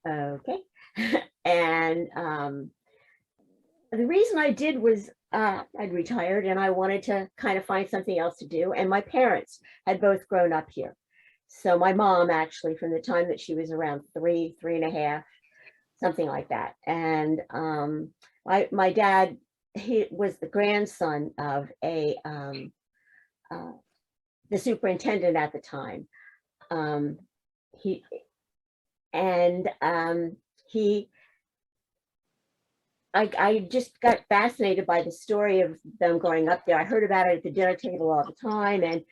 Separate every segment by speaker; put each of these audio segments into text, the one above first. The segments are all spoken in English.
Speaker 1: Okay. And the reason I did was I'd retired and I wanted to kind of find something else to do. And my parents had both grown up here. So my mom actually, from the time that she was around 3 and a half, something like that. And my dad, he was the grandson of the superintendent at the time. He and he I just got fascinated by the story of them growing up there. I heard about it at the dinner table all the time, and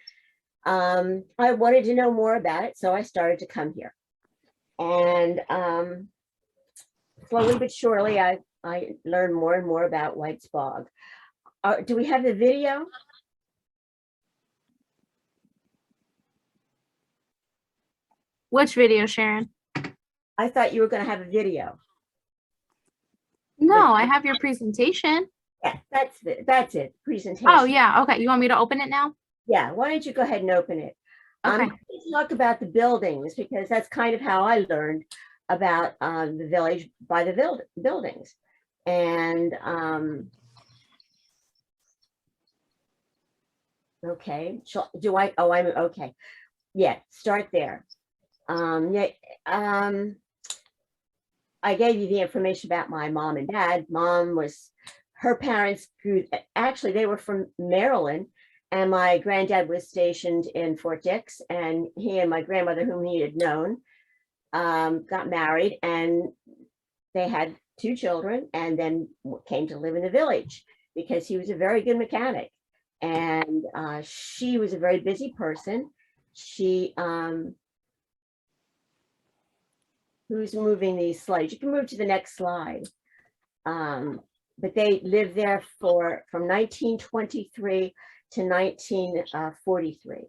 Speaker 1: I wanted to know more about it, so I started to come here. And slowly but surely, I learned more and more about Whitesbog. Do we have the video?
Speaker 2: Which video, Sharon?
Speaker 1: I thought you were going to have a video.
Speaker 2: No, I have your presentation.
Speaker 1: Yeah, that's it. Presentation.
Speaker 2: Oh, yeah. Okay. You want me to open it now?
Speaker 1: Yeah. Why don't you go ahead and open it?
Speaker 2: Okay.
Speaker 1: I'm going to talk about the buildings because that's kind of how I learned about the village by the buildings. And okay. Do I? Oh, I'm okay. Yeah. Start there. Yeah. I gave you the information about my mom and dad. Mom was, her parents actually, they were from Maryland, and my granddad was stationed in Fort Dix, and he and my grandmother, whom he had known, got married, and they had 2 children, and then came to live in the village because he was a very good mechanic. And she was a very busy person. She, who's moving these slides? You can move to the next slide. But they lived there from 1923 to 1943.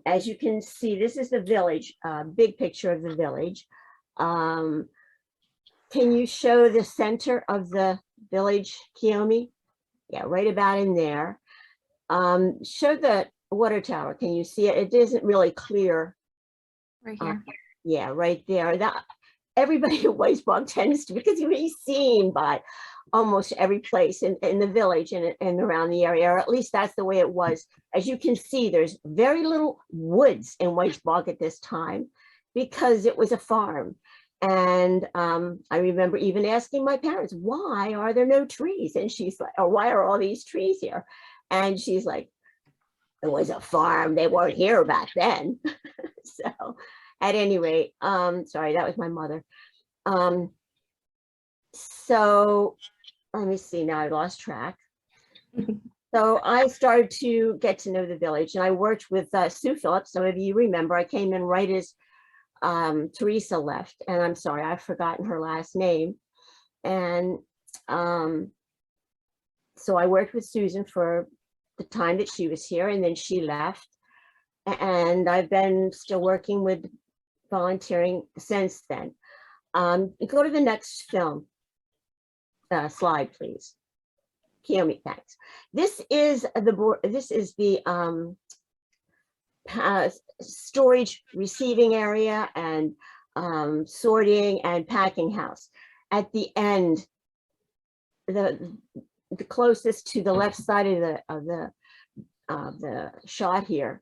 Speaker 1: As you can see, this is the village, big picture of the village. Can you show the center of the village, Kiyomi? Yeah, right about in there. Show the water tower. Can you see it? It isn't really clear.
Speaker 2: Right here.
Speaker 1: Yeah, right there. That everybody at Whitesbog tends to, because you be seen by almost every place in the village and around the area, or at least that's the way it was. As you can see, there's very little woods in Whitesbog at this time because it was a farm. And I remember even asking my parents, why are there no trees? And she's like, or why are all these trees here? And she's like, it was a farm. They weren't here back then. So at any rate, sorry, that was my mother. So let me see, now I lost track. So I started to get to know the village, and I worked with Sue Phillips. Some of you remember, I came in right as Teresa left, and I'm sorry, I've forgotten her last name. And so I worked with Susan for the time that she was here, and then she left. And I've been still working with volunteering since then. Go to the next film slide, please. Kiyomi, thanks. This is the storage receiving area and sorting and packing house. At the end, the closest to the left side of the shot here,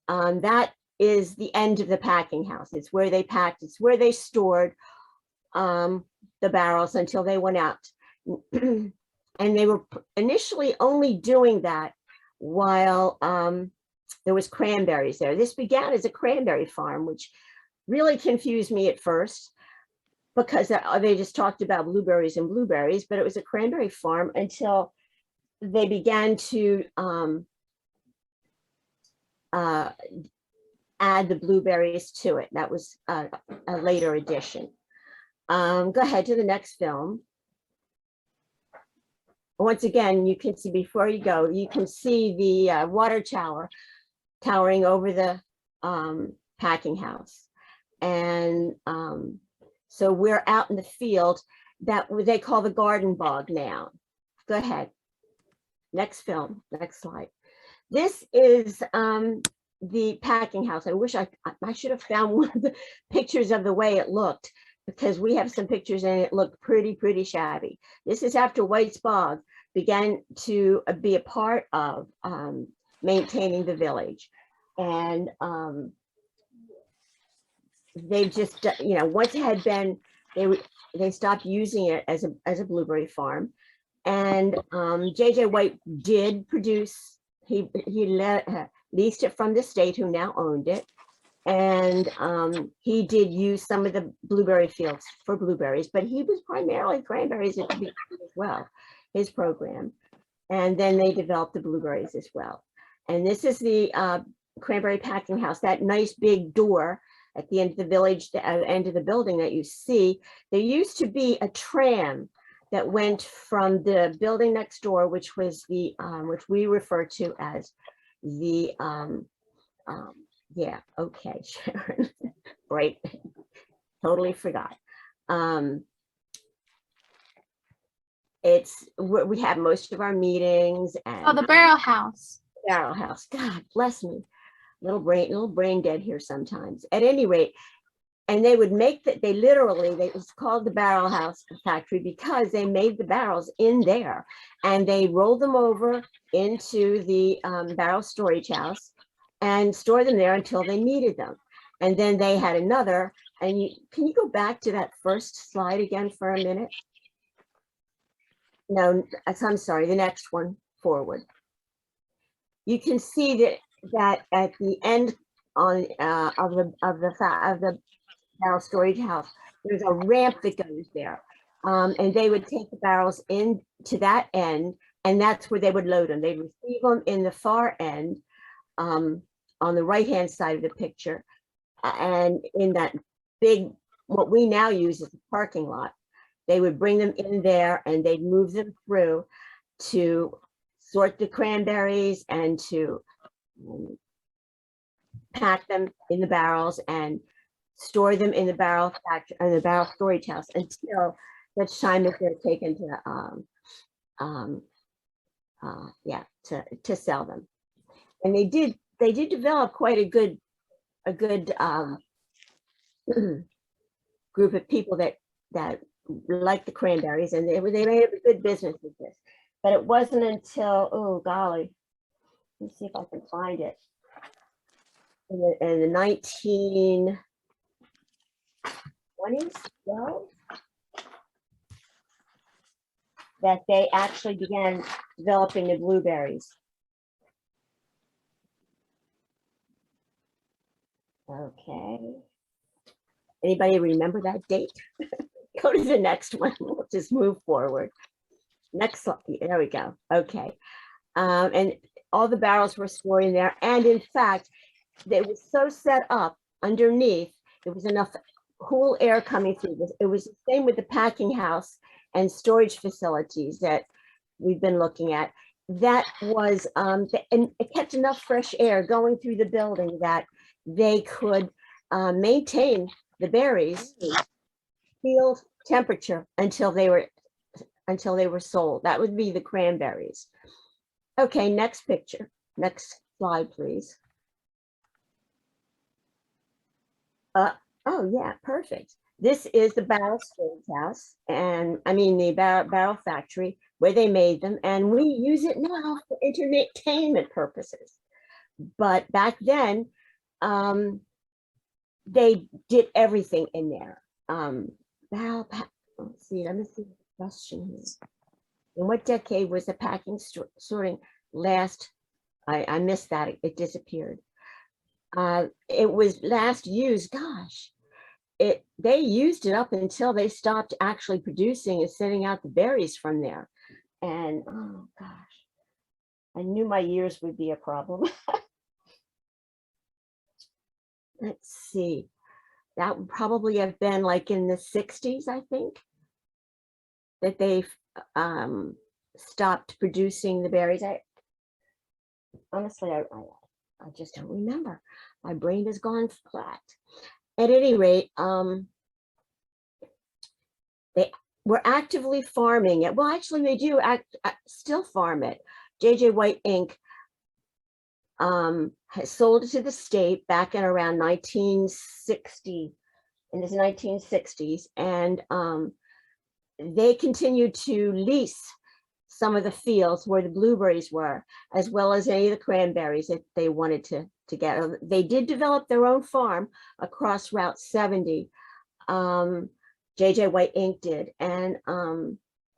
Speaker 1: that is the end of the packing house. It's where they packed, it's where they stored the barrels until they went out. And they were initially only doing that while there was cranberries there. This began as a cranberry farm, which really confused me at first because they just talked about blueberries and blueberries, but it was a cranberry farm until they began to add the blueberries to it. That was a later addition. Go ahead to the next film. Once again, you can see, before you go, you can see the water tower towering over the packing house. And so we're out in the field that they call the garden bog now. Go ahead. Next film, next slide. This is the packing house. I wish I should have found one of the pictures of the way it looked. because we have some pictures and it looked pretty shabby. This is after Whitesbog began to be a part of maintaining the village. And they just, once it had been, they stopped using it as a blueberry farm. And J.J. White did produce, he leased it from the state who now owned it. And he did use some of the blueberry fields for blueberries, but he was primarily cranberries at the beginning as well, his program. And then they developed the blueberries as well. And this is the cranberry packing house, that nice big door at the end of the village, the end of the building that you see. There used to be a tram that went from the building next door, which was the, which we refer to as the, yeah, okay, Sharon, right, totally forgot. It's where we have most of our meetings. And
Speaker 2: Oh, the barrel house.
Speaker 1: barrel house, God bless me, little brain dead here sometimes. At any rate, and they would make that, they was called the barrel house factory because they made the barrels in there, and they rolled them over into the barrel storage house and store them there until they needed them. And then they had another, and can you go back to that first slide again for a minute? No, I'm sorry, the next one forward. You can see that at the end on of the barrel storage house, there's a ramp that goes there, and they would take the barrels in to that end, and that's where they would load them. They'd receive them in the far end, on the right hand side of the picture, and in that big, what we now use as a parking lot, they would bring them in there and they'd move them through to sort the cranberries and to pack them in the barrels and store them in the barrel factory and the barrel storage house until such time as they're taken to to sell them. And they did develop quite a good group of people that liked the cranberries, and they made a good business with this. But it wasn't until, oh golly, let me see if I can find it. In the 1920s, well, that they actually began developing the blueberries. Okay. Anybody remember that date? Go to the next one. We'll just move forward. Next slide. There we go. Okay. And all the barrels were stored in there. And in fact, they were so set up underneath, there was enough cool air coming through this. It was the same with the packing house and storage facilities that we've been looking at. That was, and it kept enough fresh air going through the building that they could maintain the berries field temperature until they were sold. That would be the cranberries. Okay, next picture. Next slide, please. Oh yeah, perfect. This is the barrel storage house, and I mean the barrel factory where they made them, and we use it now for entertainment purposes. But back then, they did everything in there. Let's see, let me see the question here. In what decade was the packing sorting last? I missed that, it disappeared. It was last used, gosh, they used it up until they stopped actually producing and sending out the berries from there. And oh gosh, I knew my years would be a problem. Let's see, that would probably have been like in the 60s, I think, that they stopped producing the berries. Honestly, I just don't remember. My brain has gone flat. At any rate, they were actively farming it. Well, actually, they do still farm it. J.J. White Inc. Has sold it to the state back in around 1960, in the 1960s, and they continued to lease some of the fields where the blueberries were, as well as any of the cranberries that they wanted to get. They did develop their own farm across Route 70. J.J. White Inc. did, and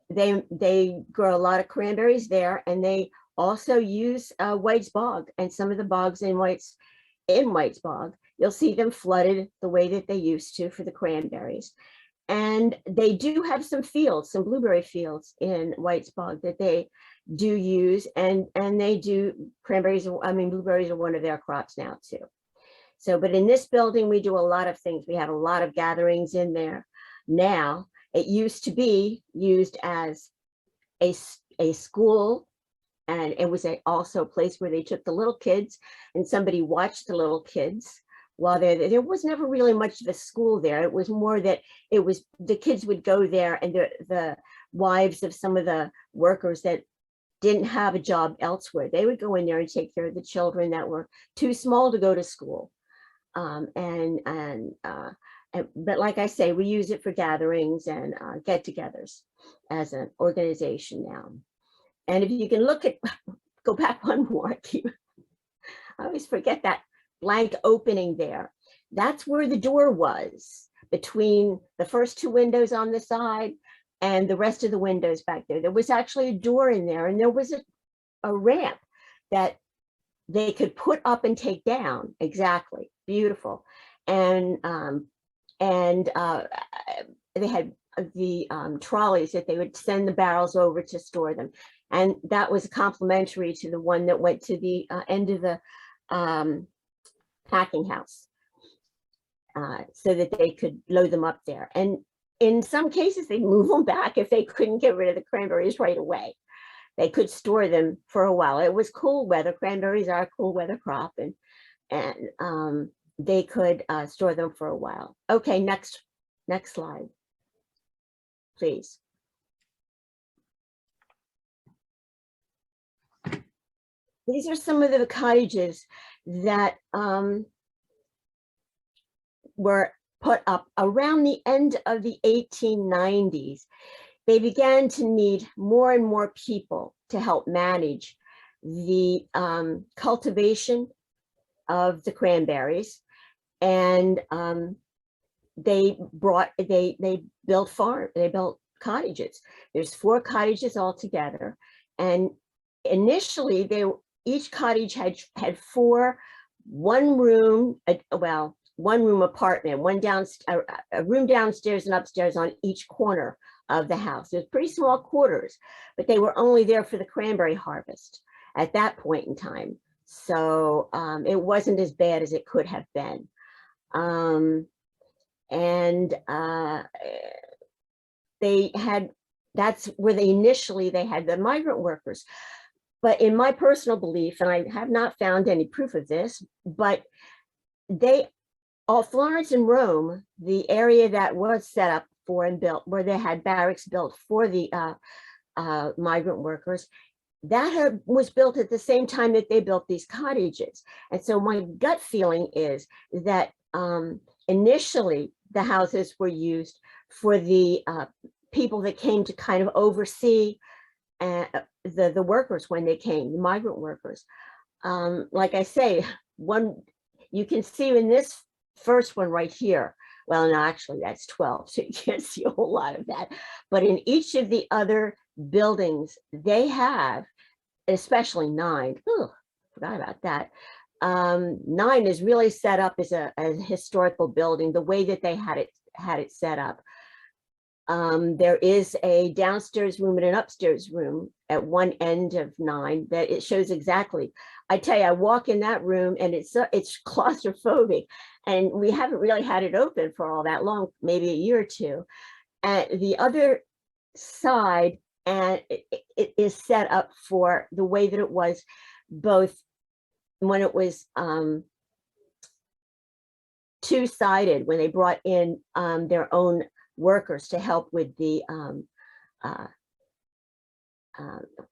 Speaker 1: they grow a lot of cranberries there, and they also use Whitesbog, and some of the bogs in Whitesbog, you'll see them flooded the way that they used to for the cranberries. And they do have some fields, some blueberry fields in Whitesbog that they do use, and they do blueberries are one of their crops now too. So, but in this building, we do a lot of things. We have a lot of gatherings in there now. It used to be used as a school, and it was also a place where they took the little kids, and somebody watched the little kids while there was never really much of a school there. It was more that it was the kids would go there, and the wives of some of the workers that didn't have a job elsewhere, they would go in there and take care of the children that were too small to go to school. But like I say, we use it for gatherings and get-togethers as an organization now. And if you can go back one more, I always forget that blank opening there. That's where the door was, between the first two windows on the side and the rest of the windows back there. There was actually a door in there, and there was a ramp that they could put up and take down. Exactly, beautiful. And they had the trolleys that they would send the barrels over to store them. And that was complementary to the one that went to the end of the packing house, so that they could load them up there. And in some cases, they move them back if they couldn't get rid of the cranberries right away. They could store them for a while. It was cool weather. Cranberries are a cool weather crop, and they could store them for a while. Okay, next slide, please. These are some of the cottages that were put up around the end of the 1890s. They began to need more and more people to help manage the cultivation of the cranberries, and they built cottages. There's 4 cottages altogether, and initially each cottage had 4 one-room apartment, a room downstairs and upstairs on each corner of the house. It was pretty small quarters, but they were only there for the cranberry harvest at that point in time. So it wasn't as bad as it could have been. That's where initially they had the migrant workers. But in my personal belief, and I have not found any proof of this, but Florence and Rome, the area that was set up for and built, where they had barracks built for the migrant workers, that was built at the same time that they built these cottages. And so my gut feeling is that initially the houses were used for the people that came to kind of oversee the workers when they came, the migrant workers. Like I say, you can see in this first one right here, well, no, actually that's 12, so you can't see a whole lot of that. But in each of the other buildings, they have, especially 9, forgot about that. 9 is really set up as a historical building, the way that they had it set up. There is a downstairs room and an upstairs room at one end of 9 that it shows exactly. I tell you, I walk in that room and it's claustrophobic, and we haven't really had it open for all that long, maybe a year or two. And the other side, and it is set up for the way that it was both when it was two-sided, when they brought in their own workers to help with the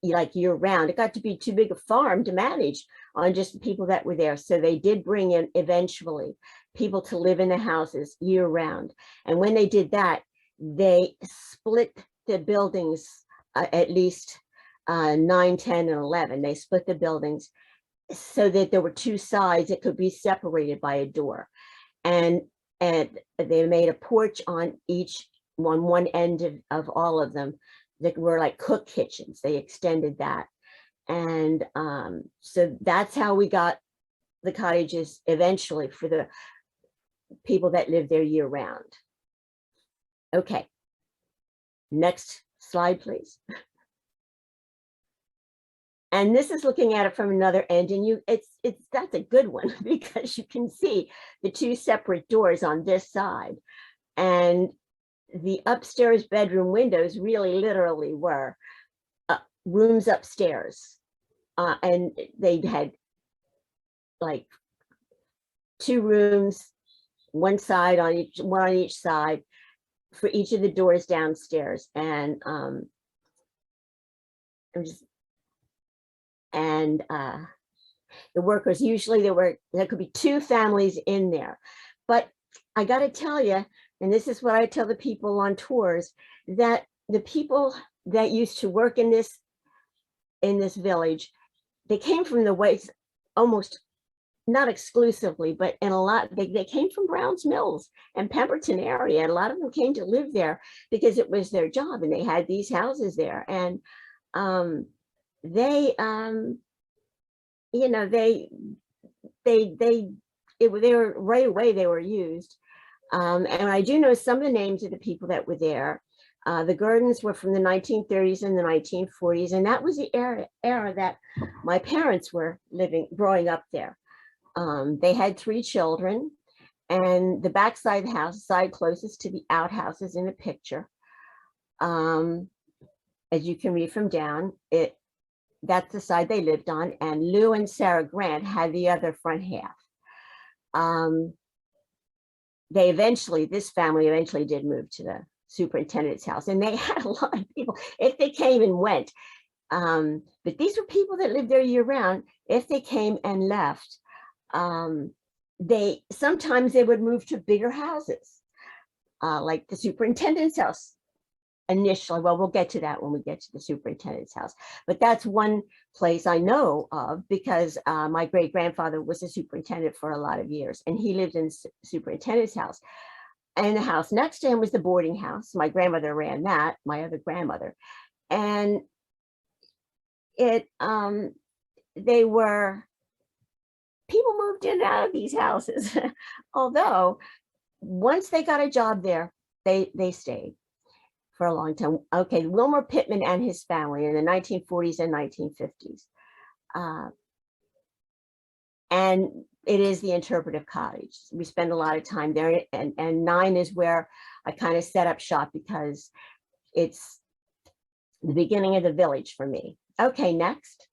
Speaker 1: like year round. It got to be too big a farm to manage on just the people that were there, so they did bring in eventually people to live in the houses year round. And when they did that, they split the buildings, at least 9, 10, and 11. They split the buildings so that there were two sides that could be separated by a door. And they made a porch on one end of all of them that were like cook kitchens. They extended that. And so that's how we got the cottages eventually for the people that live there year round. Okay, next slide, please. And this is looking at it from another end, and that's a good one because you can see the two separate doors on this side, and the upstairs bedroom windows really literally were rooms upstairs, and they had like 2 rooms, one on each side for each of the doors downstairs, and the workers, usually there could be 2 families in there. But I got to tell you, and this is what I tell the people on tours, that the people that used to work in this village, they came from the Whites, almost not exclusively, but in a lot, they came from Browns Mills and Pemberton area. And a lot of them came to live there because it was their job, and they had these houses there. And they were right away, they were used. And I do know some of the names of the people that were there. The Gurdons were from the 1930s and the 1940s, and that was the era that my parents were growing up there. They had 3 children, and the backside of the house, side closest to the outhouses in the picture, as you can read from down, that's the side they lived on, and Lou and Sarah Grant had the other front half. This family eventually did move to the superintendent's house, and they had a lot of people, if they came and went. But these were people that lived there year round. If they came and left, sometimes they would move to bigger houses, like the superintendent's house initially. Well, we'll get to that when we get to the superintendent's house. But that's one place I know of because my great-grandfather was a superintendent for a lot of years, and he lived in the superintendent's house. And the house next to him was the boarding house. My grandmother ran that, my other grandmother. And people moved in and out of these houses. Although once they got a job there, they stayed for a long time. Okay, Wilmer Pittman and his family in the 1940s and 1950s. And it is the interpretive cottage. We spend a lot of time there, and 9 is where I kind of set up shop because it's the beginning of the village for me. Okay, next.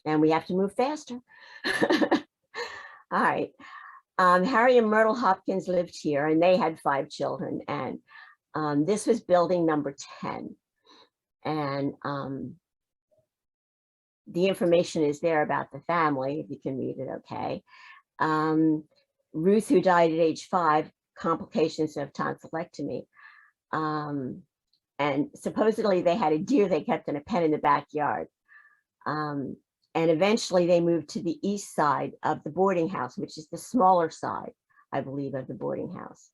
Speaker 1: And we have to move faster. All right. Harry and Myrtle Hopkins lived here, and they had 5 children. And this was building number 10. And the information is there about the family, if you can read it, okay. Ruth, who died at age 5, complications of tonsillectomy. And supposedly they had a deer they kept in a pen in the backyard. And eventually they moved to the east side of the boarding house, which is the smaller side, I believe, of the boarding house.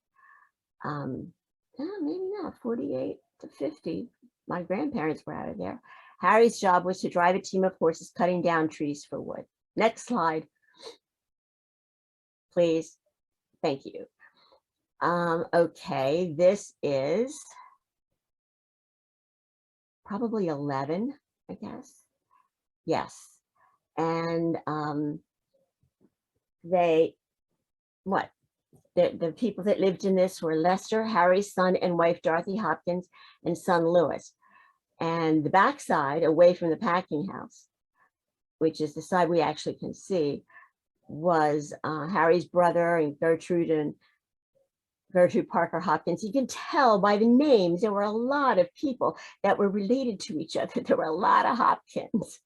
Speaker 1: Maybe not, 48 to 50. My grandparents were out of there. Harry's job was to drive a team of horses cutting down trees for wood. Next slide, please. Thank you. Okay, this is probably 11, I guess. Yes. And the people that lived in this were Lester, Harry's son and wife, Dorothy Hopkins, and son, Lewis. And the backside, away from the packing house, which is the side we actually can see, was Harry's brother and Gertrude Parker Hopkins. You can tell by the names, there were a lot of people that were related to each other. There were a lot of Hopkins.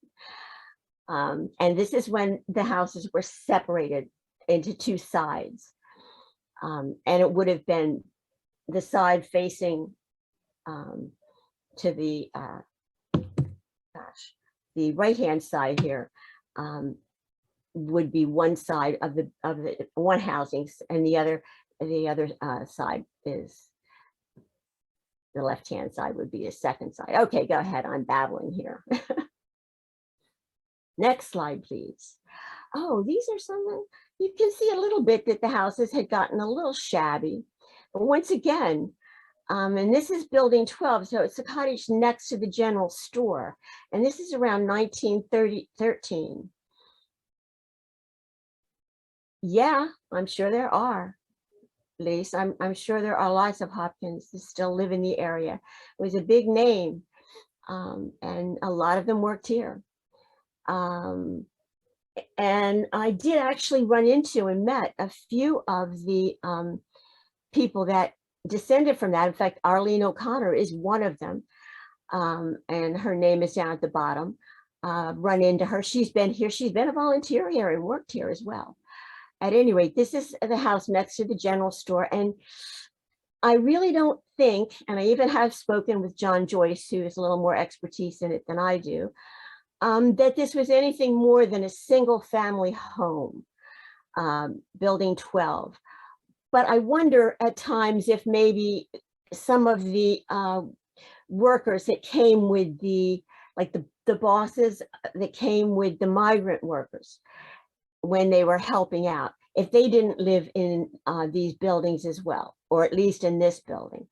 Speaker 1: And this is when the houses were separated into two sides. And it would have been the side facing to the the right-hand side here would be one side of the one housing, and the other side is the left-hand side would be a second side. Okay, go ahead. I'm babbling here. Next slide, please. Oh, these are some, you can see a little bit that the houses had gotten a little shabby. But once again, and this is building 12, so it's a cottage next to the general store. And this is around 1913. Yeah, I'm sure there are. At least I'm sure there are lots of Hopkins that still live in the area. It was a big name, and a lot of them worked here. And I did actually run into and met a few of the people that descended from that. In fact, Arlene O'Connor is one of them, and her name is down at the bottom. Run into her. She's been here. She's been a volunteer here and worked here as well. At any rate, this is the house next to the general store. And I really don't think, and I even have spoken with John Joyce, who has a little more expertise in it than I do, that this was anything more than a single family home, building 12. But I wonder at times if maybe some of the workers that came with the bosses that came with the migrant workers when they were helping out, if they didn't live in these buildings as well, or at least in this building,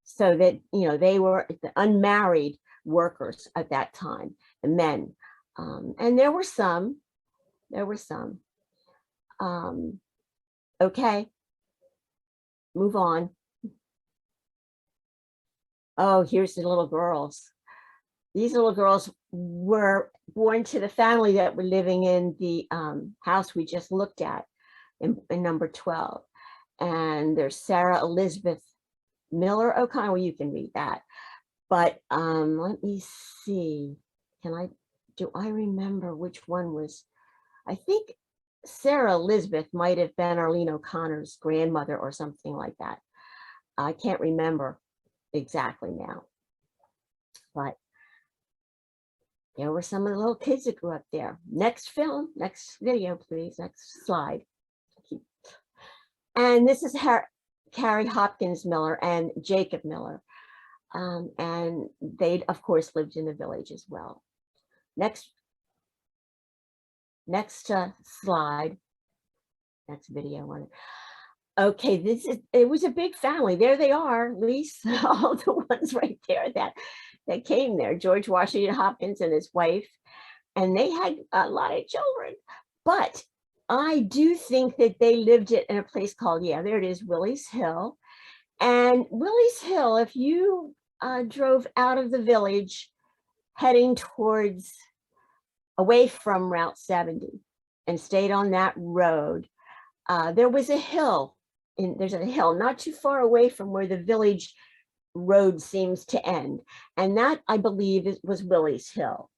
Speaker 1: so that, you know, they were the unmarried workers at that time, the men. And there were some. Okay, move on. Oh, here's the little girls. These little girls were born to the family that were living in the house we just looked at in number 12. And there's Sarah Elizabeth Miller O'Connor. Well, you can read that. But let me see. Do I remember which one was? I think Sarah Elizabeth might have been Arlene O'Connor's grandmother or something like that. I can't remember exactly now. But there were some of the little kids that grew up there. Next video, please. Next slide. And this is Carrie Hopkins Miller and Jacob Miller. And they, of course, lived in the village as well. Next slide. Next video on it. Okay, it was a big family. There they are, at least all the ones right there that came there. George Washington Hopkins and his wife, and they had a lot of children. But I do think that they lived in a place called, yeah, there it is, Willie's Hill. And Willie's Hill, if you drove out of the village heading towards, away from Route 70 and stayed on that road, there was a hill. There's a hill not too far away from where the village road seems to end. And that, I believe, was Willie's Hill.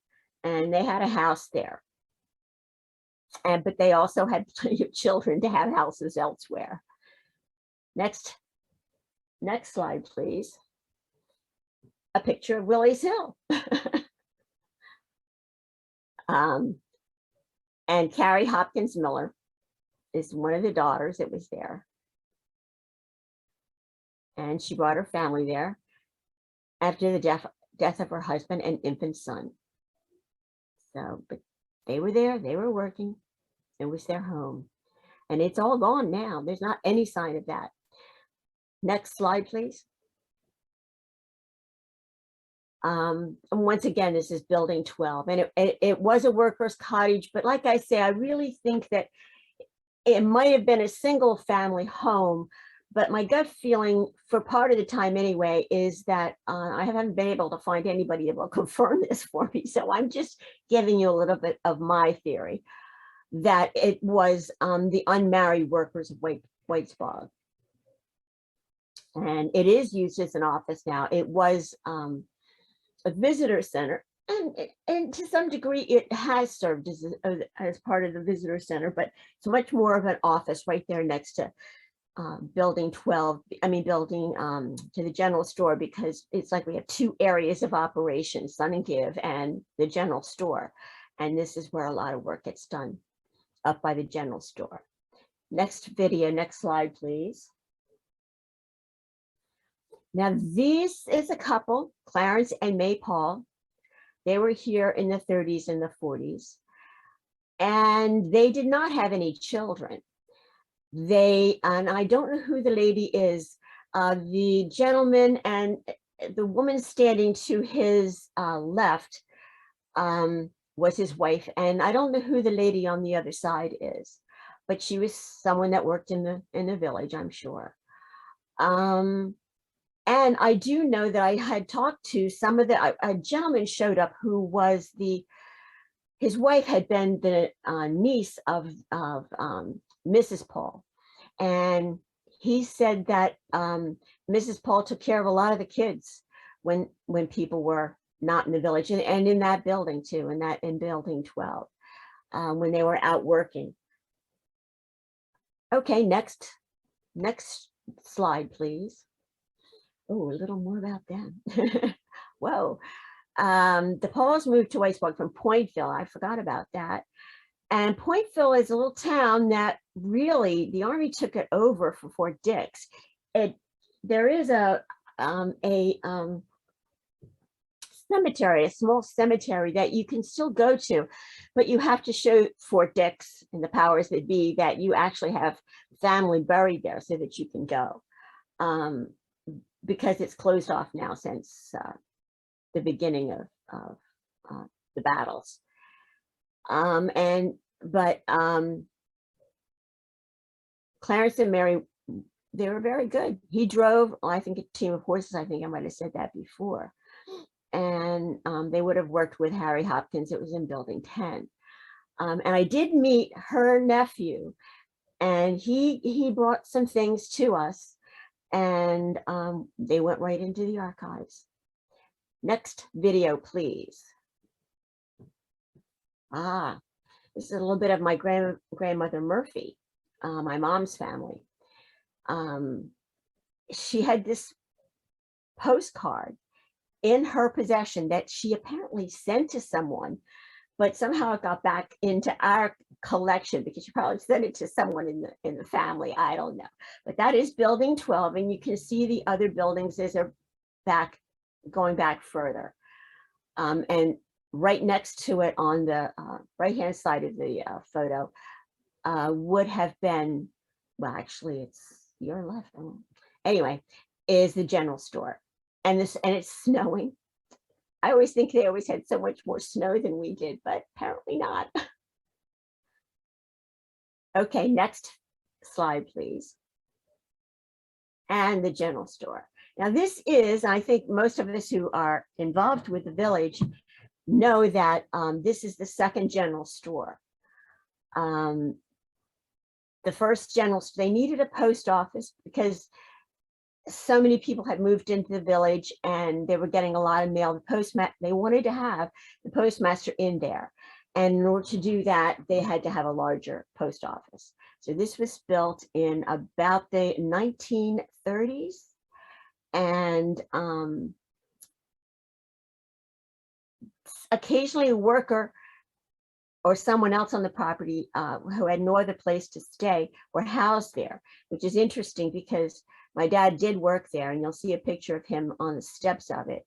Speaker 1: And they had a house there. But they also had plenty of children to have houses elsewhere. Next slide, please. A picture of Willie's Hill. And Carrie Hopkins Miller is one of the daughters that was there. And she brought her family there after the death of her husband and infant son. So, but they were there, they were working. It was their home. And it's all gone now. There's not any sign of that. Next slide, please. And once again, this is building 12. And it was a worker's cottage. But like I say, I really think that it might have been a single family home. But my gut feeling for part of the time anyway is that I haven't been able to find anybody that will confirm this for me. So I'm just giving you a little bit of my theory that it was the unmarried workers of Whitesbog. And it is used as an office now. It was a visitor center And to some degree, it has served as part of the visitor center, but it's much more of an office right there next to building 12, building to the general store, because it's like we have two areas of operation, Sun and Give and the general store. And this is where a lot of work gets done, up by the general store. Next video, next slide, please. Now, this is a couple, Clarence and May Paul. They were here in the 30s and the 40s, and they did not have any children. And I don't know who the lady is, the gentleman and the woman standing to his left was his wife, and I don't know who the lady on the other side is, but she was someone that worked in the village, I'm sure. And I do know that I had talked to some of a gentleman showed up who was his wife had been the niece of Mrs. Paul. And he said that Mrs. Paul took care of a lot of the kids when people were not in the village, and in that building too, in building 12, when they were out working. Okay, next slide, please. Oh, a little more about them. Whoa. The Pauls moved to Whitesbog from Pointville. I forgot about that. And Pointville is a little town that really the Army took it over for Fort Dix. There is a cemetery, a small cemetery that you can still go to, but you have to show Fort Dix and the powers that be that you actually have family buried there so that you can go. Because it's closed off now since the beginning of the battles. But Clarence and Mary, they were very good. He drove, I think, a team of horses. I think I might have said that before. And they would have worked with Harry Hopkins. It was in building 10. And I did meet her nephew, and he brought some things to us, and they went right into the archives. Next video, please. This is a little bit of my grandmother Murphy, my mom's family. She had this postcard in her possession that she apparently sent to someone, but somehow it got back into our collection because she probably sent it to someone in the family. I don't know, but that is building 12, and you can see the other buildings as they're going back further. And right next to it on the right-hand side of the photo would have been, well, actually it's your left. Anyway, is the general store. And it's snowing. I always think they always had so much more snow than we did, but apparently not. Okay, next slide, please. And the general store. Now this is, I think most of us who are involved with the village know that this is the second general store. The first general store, they needed a post office because so many people had moved into the village and they were getting a lot of mail. They wanted to have the postmaster in there. And in order to do that, they had to have a larger post office. So this was built in about the 1930s. And occasionally a worker or someone else on the property who had no other place to stay were housed there, which is interesting because my dad did work there, and you'll see a picture of him on the steps of it.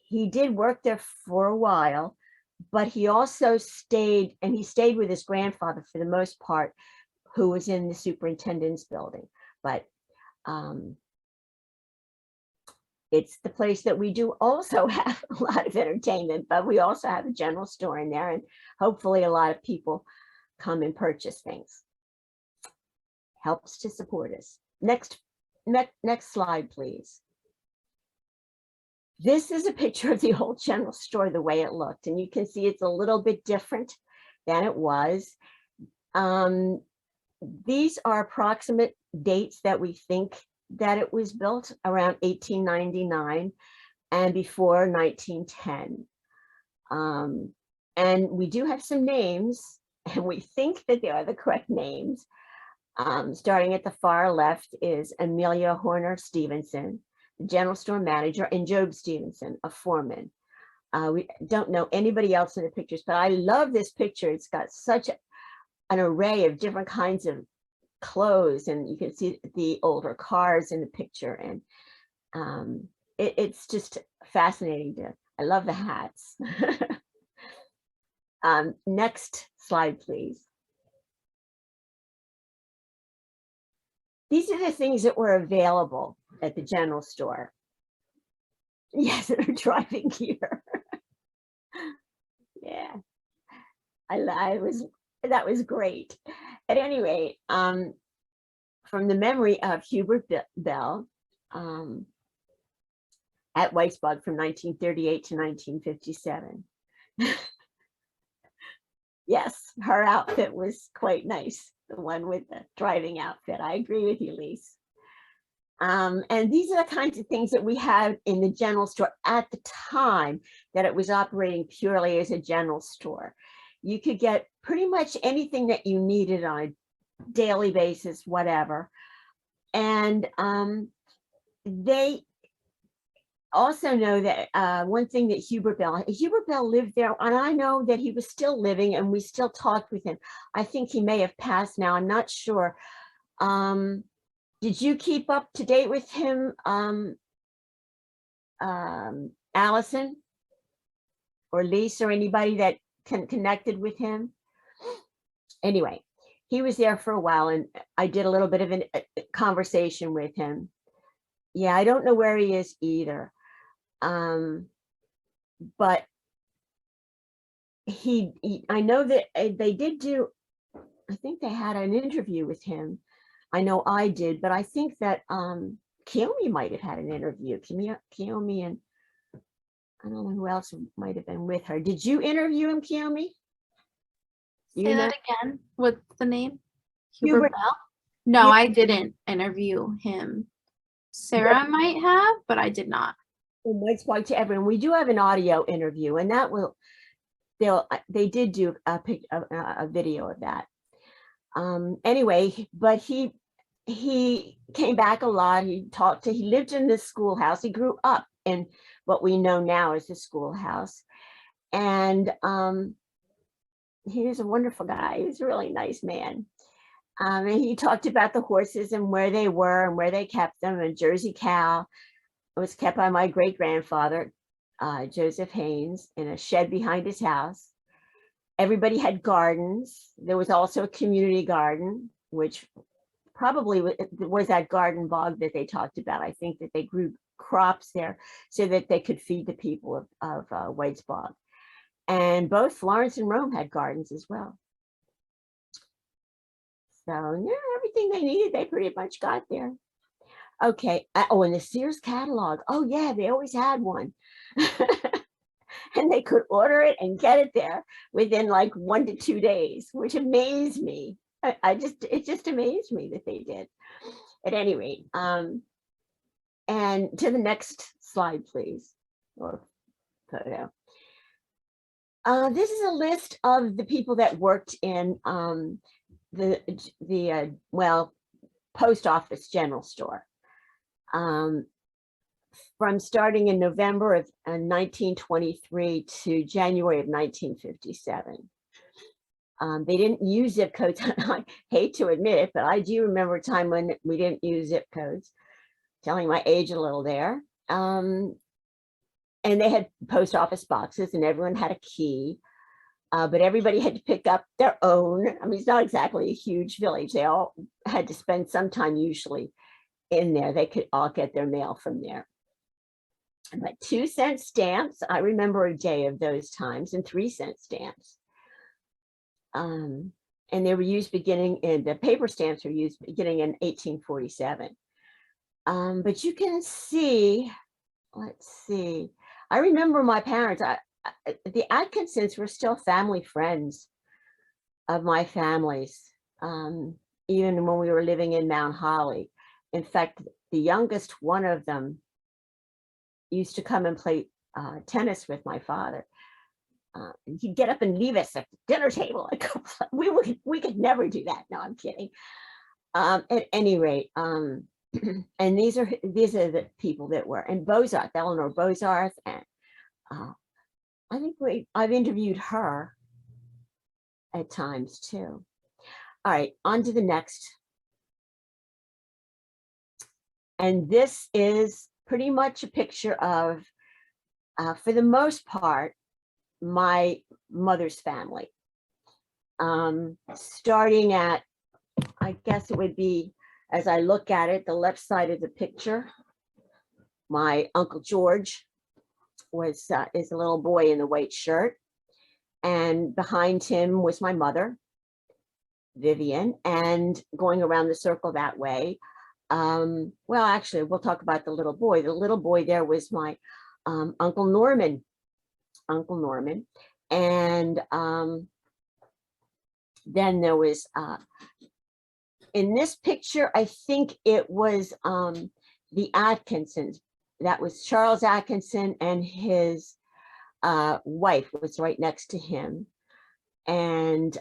Speaker 1: He did work there for a while, but he also stayed, and he stayed with his grandfather for the most part, who was in the superintendent's building. But it's the place that we do also have a lot of entertainment, but we also have a general store in there, and hopefully a lot of people come and purchase things. Helps to support us. Next slide, please. This is a picture of the old general store, the way it looked, and you can see it's a little bit different than it was. These are approximate dates that we think that it was built around 1899. and before 1910. And we do have some names, and we think that they are the correct names. Starting at the far left is Amelia Horner Stevenson, the general store manager, and Job Stevenson, a foreman. We don't know anybody else in the pictures, but I love this picture. It's got such an array of different kinds of clothes, and you can see the older cars in the picture, and it's just fascinating. I love the hats. Next slide, please. These are the things that were available at the general store. Yes, they're driving here. Yeah, that was great. At any rate, from the memory of Hubert Bell at Whitesbog from 1938 to 1957. Yes, her outfit was quite nice. The one with the driving outfit. I agree with you, Lise. And these are the kinds of things that we had in the general store at the time that it was operating purely as a general store. You could get pretty much anything that you needed on a daily basis, whatever. And they also know that one thing that Hubert Bell lived there, and I know that he was still living, and we still talked with him. I think he may have passed now. I'm not sure. Did you keep up to date with him, Allison or Lisa, or anybody that connected with him? Anyway, he was there for a while, and I did a little bit of a conversation with him. Yeah, I don't know where he is either. But I know that they did do, I think they had an interview with him. I know I did, but I think that Kiyomi might have had an interview. Kiyomi, and I don't know who else might have been with her. Did you interview him, Kiyomi?
Speaker 2: Say that again. What's the name?
Speaker 1: Hubert
Speaker 2: Bell? No, I didn't interview him. Sarah might have, but I did not.
Speaker 1: Whitesbog to everyone. We do have an audio interview, and that will they did do a video of that. Anyway, but he came back a lot. He lived in this schoolhouse. He grew up in what we know now as the schoolhouse, and he was a wonderful guy. He was a really nice man. And he talked about the horses and where they were and where they kept them. A Jersey cow was kept by my great-grandfather, Joseph Haynes, in a shed behind his house. Everybody had gardens. There was also a community garden, which probably was that garden bog that they talked about. I think that they grew crops there so that they could feed the people of Whitesbog. And both Florence and Rome had gardens as well. So yeah, everything they needed, they pretty much got there. Okay. Oh, and the Sears catalog. Oh yeah, they always had one. And they could order it and get it there within like 1 to 2 days, which amazed me. It just amazed me that they did. At any rate, and to the next slide, please, or photo. This is a list of the people that worked in the post office general store. From starting in November of 1923 to January of 1957. They didn't use zip codes. I hate to admit it, but I do remember a time when we didn't use zip codes, telling my age a little there. And they had post office boxes, and everyone had a key, but everybody had to pick up their own. I mean, it's not exactly a huge village. They all had to spend some time usually in there. They could all get their mail from there. But 2-cent stamps, I remember a day of those times, and 3-cent stamps. And they were used beginning in, the paper stamps were used beginning in 1847. But you can see, let's see, I remember my parents, the Atkinsons were still family friends of my families, even when we were living in Mount Holly. In fact, the youngest one of them used to come and play tennis with my father. And he'd get up and leave us at the dinner table. We could never do that. No, I'm kidding. At any rate, and these are the people that were, and Bozarth, Eleanor Bozarth, and I think I've interviewed her at times too. All right, on to the next. And this is pretty much a picture of, for the most part, my mother's family. Starting at, I guess it would be, as I look at it, the left side of the picture, my Uncle George is a little boy in the white shirt. And behind him was my mother, Vivian, and going around the circle that way. Well, actually, we'll talk about the little boy. The little boy there was my Uncle Norman. And then there was, in this picture, I think it was the Atkinsons. That was Charles Atkinson, and his wife was right next to him. And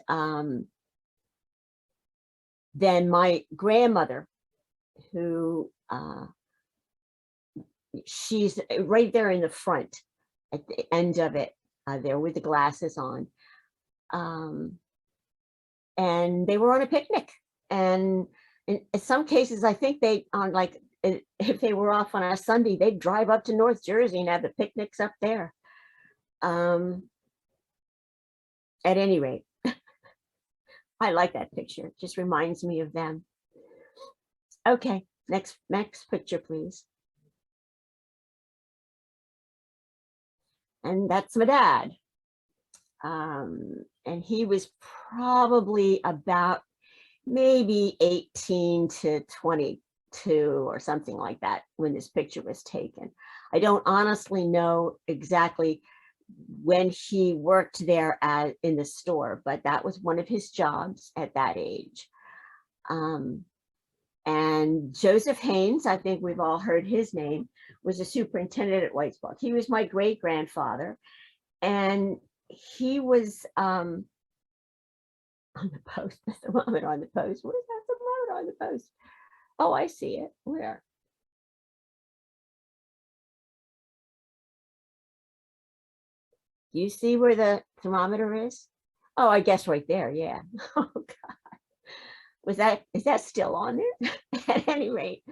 Speaker 1: then my grandmother, who she's right there in the front at the end of it, there with the glasses on. And they were on a picnic. And in some cases, I think they, on like, if they were off on a Sunday, they'd drive up to North Jersey and have the picnics up there. At any rate, I like that picture. It just reminds me of them. Okay, next picture, please. And that's my dad. And he was probably about maybe 18 to 22 or something like that when this picture was taken. I don't honestly know exactly when he worked there in the store, but that was one of his jobs at that age. And Joseph Haynes, I think we've all heard his name, was a superintendent at Whitesbog. He was my great grandfather, and he was on the post, the thermometer on the post. Where's that thermometer on the post? Oh, I see it. Where? Do you see where the thermometer is? Oh, I guess right there. Yeah. Oh God. Is that still on there? At any rate,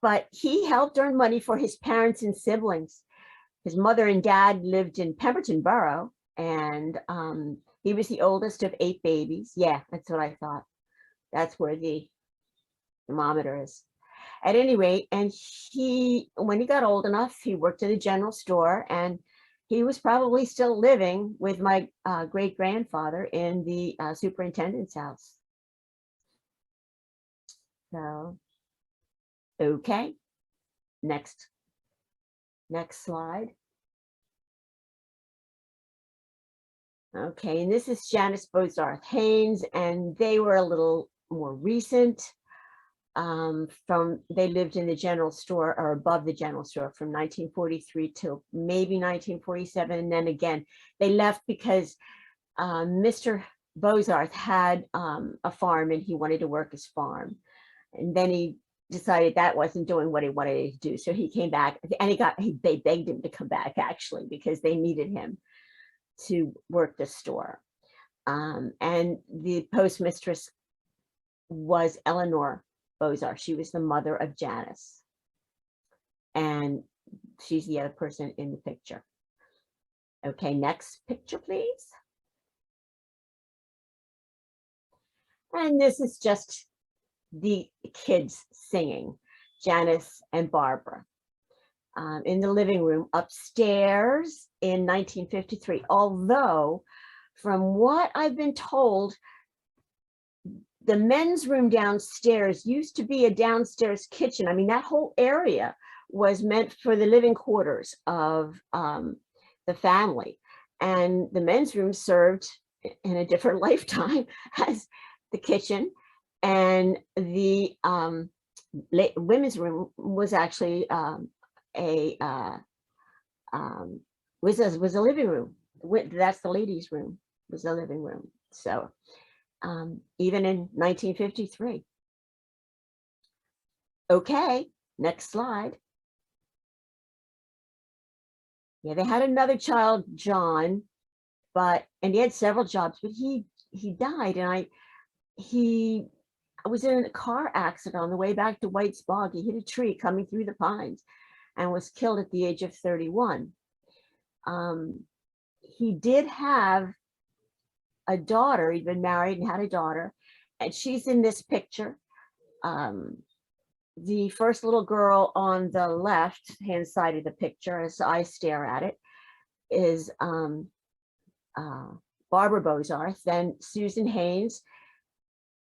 Speaker 1: but he helped earn money for his parents and siblings. His mother and dad lived in Pemberton Borough, and he was the oldest of 8 babies. Yeah, that's what I thought. That's where the thermometer is. At any rate, and when he got old enough, he worked at a general store, and he was probably still living with my great grandfather in the superintendent's house. So, okay, next slide. Okay, and this is Janice Bozarth Haynes, and they were a little more recent. They lived in the general store, or above the general store, from 1943 till maybe 1947. And then again, they left because Mr. Bozarth had a farm, and he wanted to work his farm. And then he decided that wasn't doing what he wanted to do. So he came back, and they begged him to come back, actually, because they needed him to work the store. And the postmistress was Eleanor Bozarth. She was the mother of Janice, and she's the other person in the picture. Okay, next picture, please. And this is just the kids singing, Janice and Barbara, in the living room upstairs in 1953. Although, from what I've been told, the men's room downstairs used to be a downstairs kitchen. I mean, that whole area was meant for the living quarters of the family. And the men's room served in a different lifetime as the kitchen. And the women's room was actually was a living room. That's the ladies' room, was the living room. So even in 1953. Okay, next slide. Yeah, they had another child, John, and he had several jobs, but he died, and he was in a car accident on the way back to Whitesbog. He hit a tree coming through the pines and was killed at the age of 31. He did have a daughter. He'd been married and had a daughter, and she's in this picture. The first little girl on the left hand side of the picture, as I stare at it, is Barbara Bozarth. Then Susan Haynes.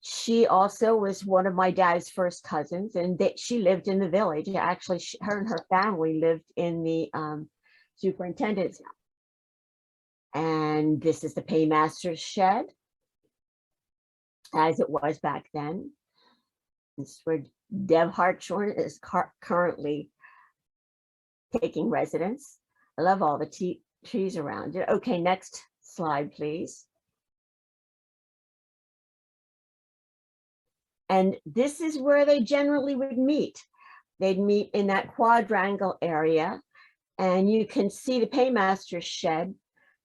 Speaker 1: She also was one of my dad's first cousins, and she lived in the village. Actually, her and her family lived in the superintendent's house. And this is the paymaster's shed, as it was back then. This is where Deb Hartshorn is currently taking residence. I love all the trees around it. Okay, next slide, please. And this is where they generally would meet. They'd meet in that quadrangle area, and you can see the paymaster's shed,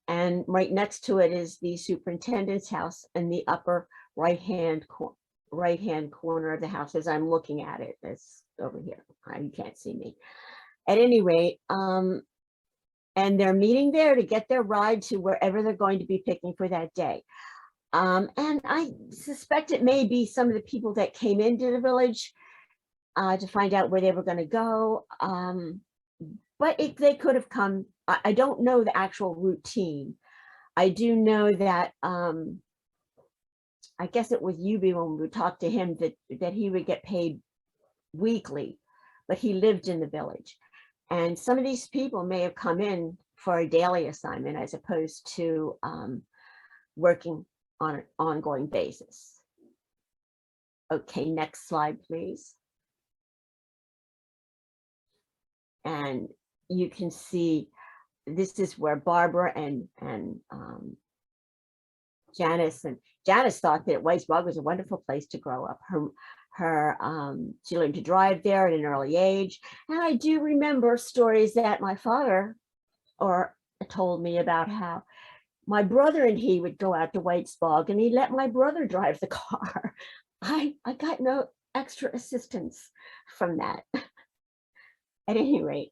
Speaker 1: and right next to it is the superintendent's house in the upper right-hand corner of the house as I'm looking at it. It's over here. You can't see me. At any rate, and they're meeting there to get their ride to wherever they're going to be picking for that day. And I suspect it may be some of the people that came into the village to find out where they were going to go. But they could have come. I don't know the actual routine. I do know that I guess it was Hubie when we talked to him that he would get paid weekly, but he lived in the village. And some of these people may have come in for a daily assignment as opposed to working on an ongoing basis. Okay, next slide, please. And you can see this is where Barbara and Janice thought that Whitesbog was a wonderful place to grow up. She learned to drive there at an early age. And I do remember stories that my father told me about how my brother and he would go out to Whitesbog, and he let my brother drive the car. I got no extra assistance from that. At any rate,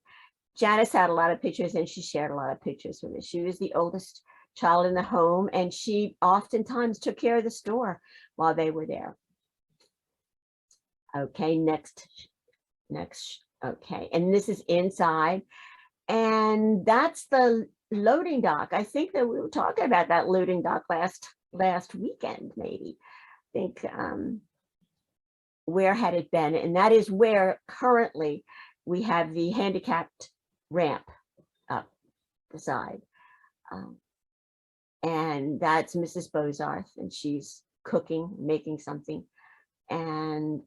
Speaker 1: Janice had a lot of pictures, and she shared a lot of pictures with us. She was the oldest child in the home, and she oftentimes took care of the store while they were there. Okay, next. Okay, and this is inside, and that's the loading dock. I think that we were talking about that loading dock last weekend, maybe. I think where had it been? And that is where currently we have the handicapped ramp up the side. And that's Mrs. Bozarth, and she's cooking, making something. And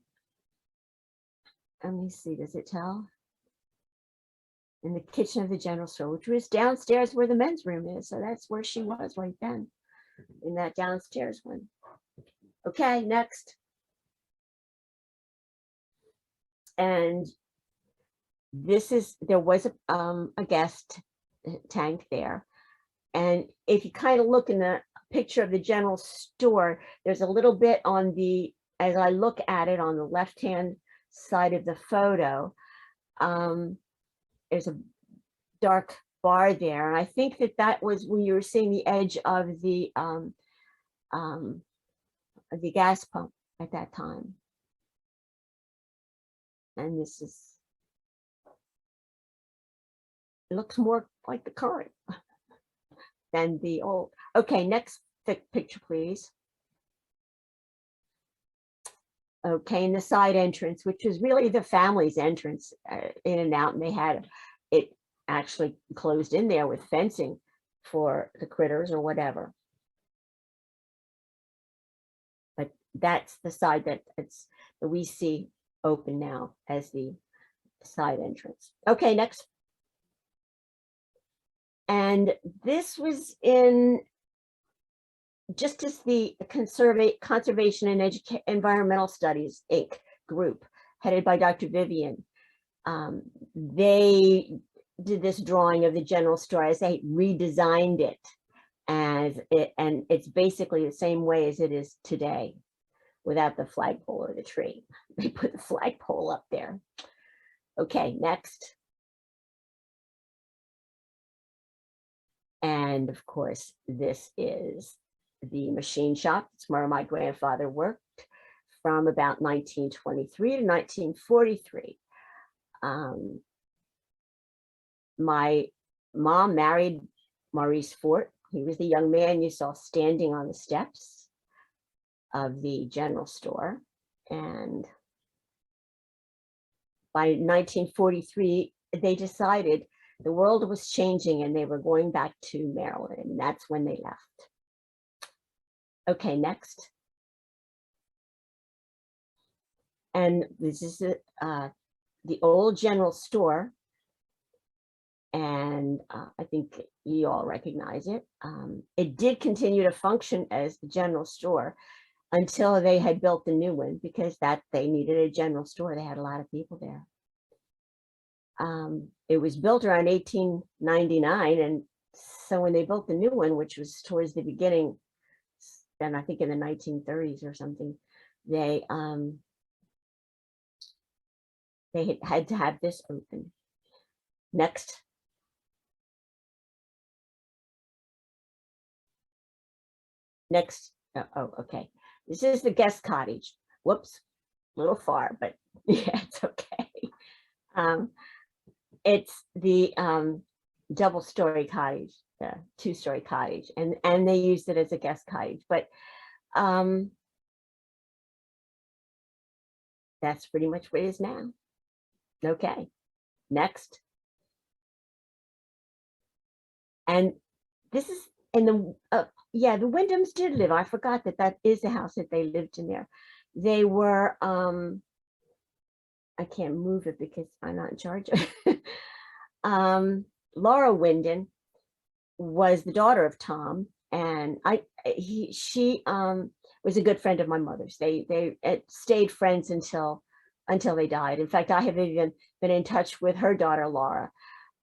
Speaker 1: let me see, does it tell? In the kitchen of the general store, which was downstairs where the men's room is. So that's where she was right then, in that downstairs one. Okay, next. And there was a guest tank there. And if you kind of look in the picture of the general store, there's a little bit as I look at it on the left-hand side of the photo, there's a dark bar there. And I think that was when you were seeing the edge of the gas pump at that time. And it looks more like the current than the old. Okay, next picture, please. Okay, and the side entrance, which was really the family's entrance in and out, and they had it actually closed in there with fencing for the critters or whatever. But that's the side that we see open now as the side entrance. Okay, next. And this was in just as the Conservation and Environmental Studies, Inc. group, headed by Dr. Vivian. They did this drawing of the general store as they redesigned it, and it's basically the same way as it is today, without the flagpole or the tree. They put the flagpole up there. Okay, next. And of course, this is the machine shop. It's where my grandfather worked from about 1923 to 1943. My mom married Maurice Fort. He was the young man you saw standing on the steps of the general store. And by 1943, they decided the world was changing and they were going back to Maryland. And that's when they left. Okay, next. And this is the old general store. And I think you all recognize it. It did continue to function as the general store until they had built the new one, because they needed a general store. They had a lot of people there. It was built around 1899. And so when they built the new one, which was towards the beginning, then I think in the 1930s or something, they had to have this open. Next. Next. Oh, okay. This is the guest cottage. Whoops, a little far, but yeah, it's okay. It's the double-story cottage, the two-story cottage, and they used it as a guest cottage. But that's pretty much what it is now. Okay, next. And this is in the yeah, the Windens did live. I forgot that is the house that they lived in there. They were I can't move it because I'm not in charge. Laura Winden was the daughter of Tom, and she was a good friend of my mother's. They stayed friends until they died. In fact, I have even been in touch with her daughter Laura,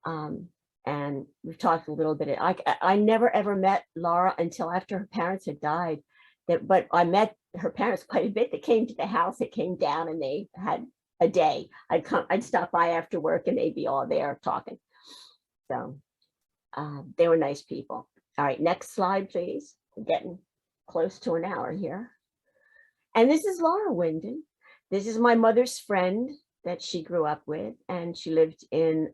Speaker 1: and we've talked a little bit. I never ever met Laura until after her parents had died. But I met her parents quite a bit. They came to the house. They came down and they had a day. I'd stop by after work and they'd be all there talking. So they were nice people. All right, next slide, please. We're getting close to an hour here. And this is Laura Winden. This is my mother's friend that she grew up with, and she lived in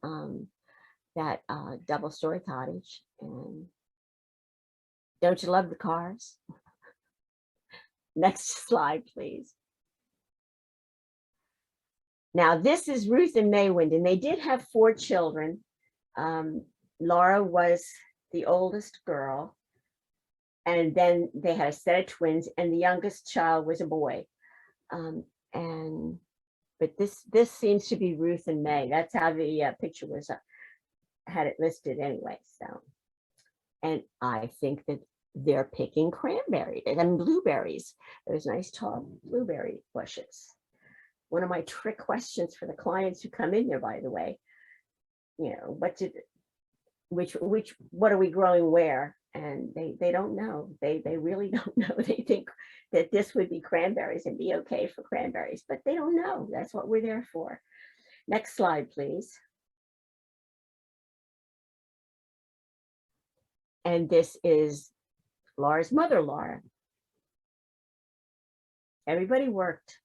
Speaker 1: that double-story cottage. And don't you love the cars? Next slide, please. Now, this is Ruth and Maywend, and they did have 4 children. Laura was the oldest girl, and then they had a set of twins, and the youngest child was a boy. But this seems to be Ruth and May. That's how the picture was had it listed anyway. So, and I think that they're picking cranberries and blueberries. Those nice tall blueberry bushes. One of my trick questions for the clients who come in there, by the way, you know, what are we growing where? And they don't know. They really don't know. They think that this would be cranberries and be okay for cranberries, but they don't know. That's what we're there for. Next slide, please. And this is Laura's mother, Laura. Everybody worked.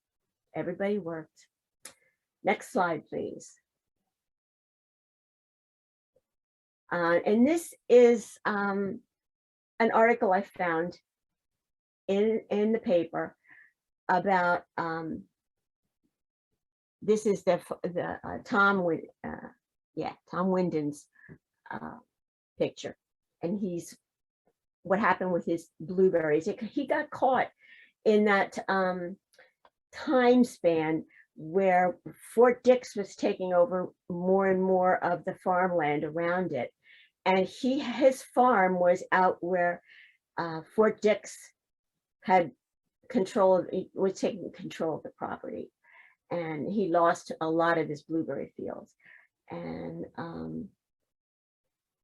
Speaker 1: Everybody worked. Next slide, please. And this is an article I found in the paper about this is the Tom Winden's picture, and he's what happened with his blueberries. He got caught in that time span where Fort Dix was taking over more and more of the farmland around it. And his farm was out where Fort Dix had was taking control of the property. And he lost a lot of his blueberry fields. And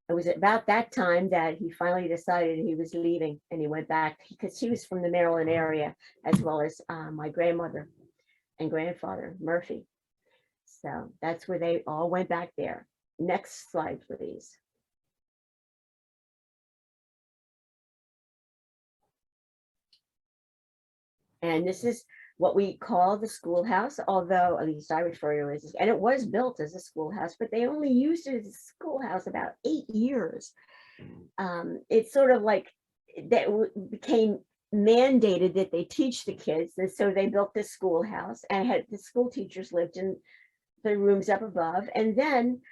Speaker 1: it was about that time that he finally decided he was leaving, and he went back because he was from the Maryland area, as well as my grandmother and grandfather, Murphy. So that's where they all went back there. Next slide, please. And this is what we call the schoolhouse, although at least I refer to it as, and it was built as a schoolhouse, but they only used it as a schoolhouse about 8 years. It's sort of like that became mandated that they teach the kids, and so they built this schoolhouse and had the school teachers lived in the rooms up above, and then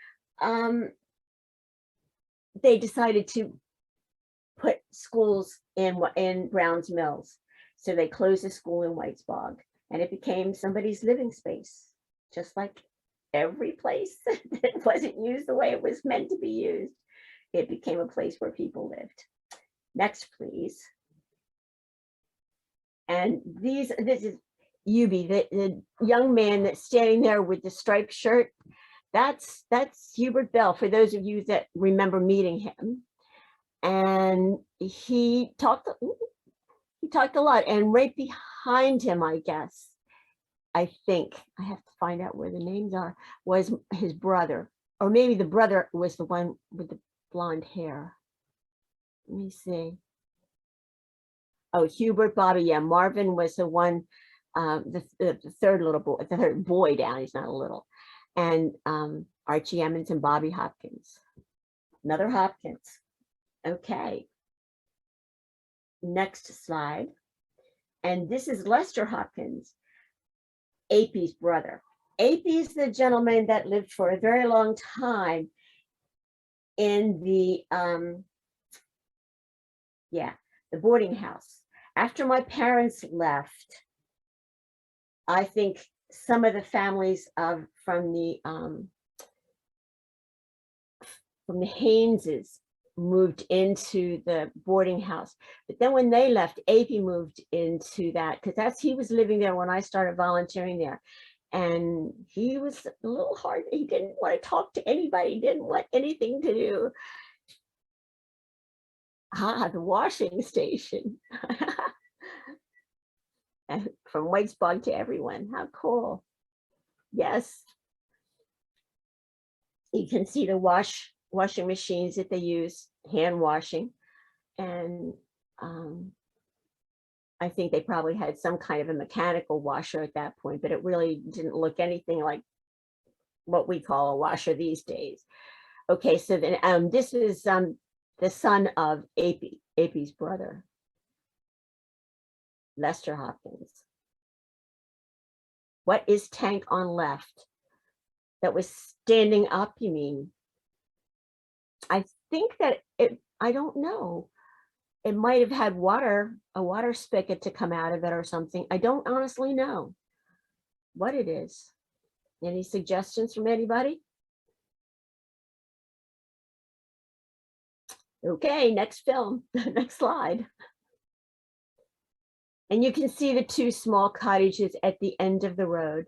Speaker 1: they decided to put schools in Browns Mills. So they closed the school in Whitesbog, and it became somebody's living space, just like every place that wasn't used the way it was meant to be used. It became a place where people lived. Next, please. And this is Hubie, the young man that's standing there with the striped shirt. That's Hubert Bell, for those of you that remember meeting him. And he talked a lot, and right behind him, I guess, I think, I have to find out where the names are, was his brother, or maybe the brother was the one with the blonde hair. Let me see. Oh, Hubert, Bobby, yeah, Marvin was the one, the third little boy, the third boy down, he's not a little, and Archie Emmons and Bobby Hopkins. Another Hopkins. Okay. Next slide. And this is Lester Hopkins, AP's brother. AP is the gentleman that lived for a very long time in the boarding house. After my parents left, I think some of the families from the Hayneses moved into the boarding house, but then when they left, AP moved into that, because he was living there when I started volunteering there, and he was a little hard. He didn't want to talk to anybody, didn't want anything to do. The washing station. From Whitesbog to everyone. How cool. Yes, you can see the washing machines that they use, hand washing, and I think they probably had some kind of a mechanical washer at that point, but it really didn't look anything like what we call a washer these days. Okay, so then this is the son of AP's brother, Lester Hopkins. What is tank on left? That was standing up, you mean? I think that I don't know. It might have had a water spigot to come out of it or something. I don't honestly know what it is. Any suggestions from anybody? Okay, next film, next slide. And you can see the two small cottages at the end of the road.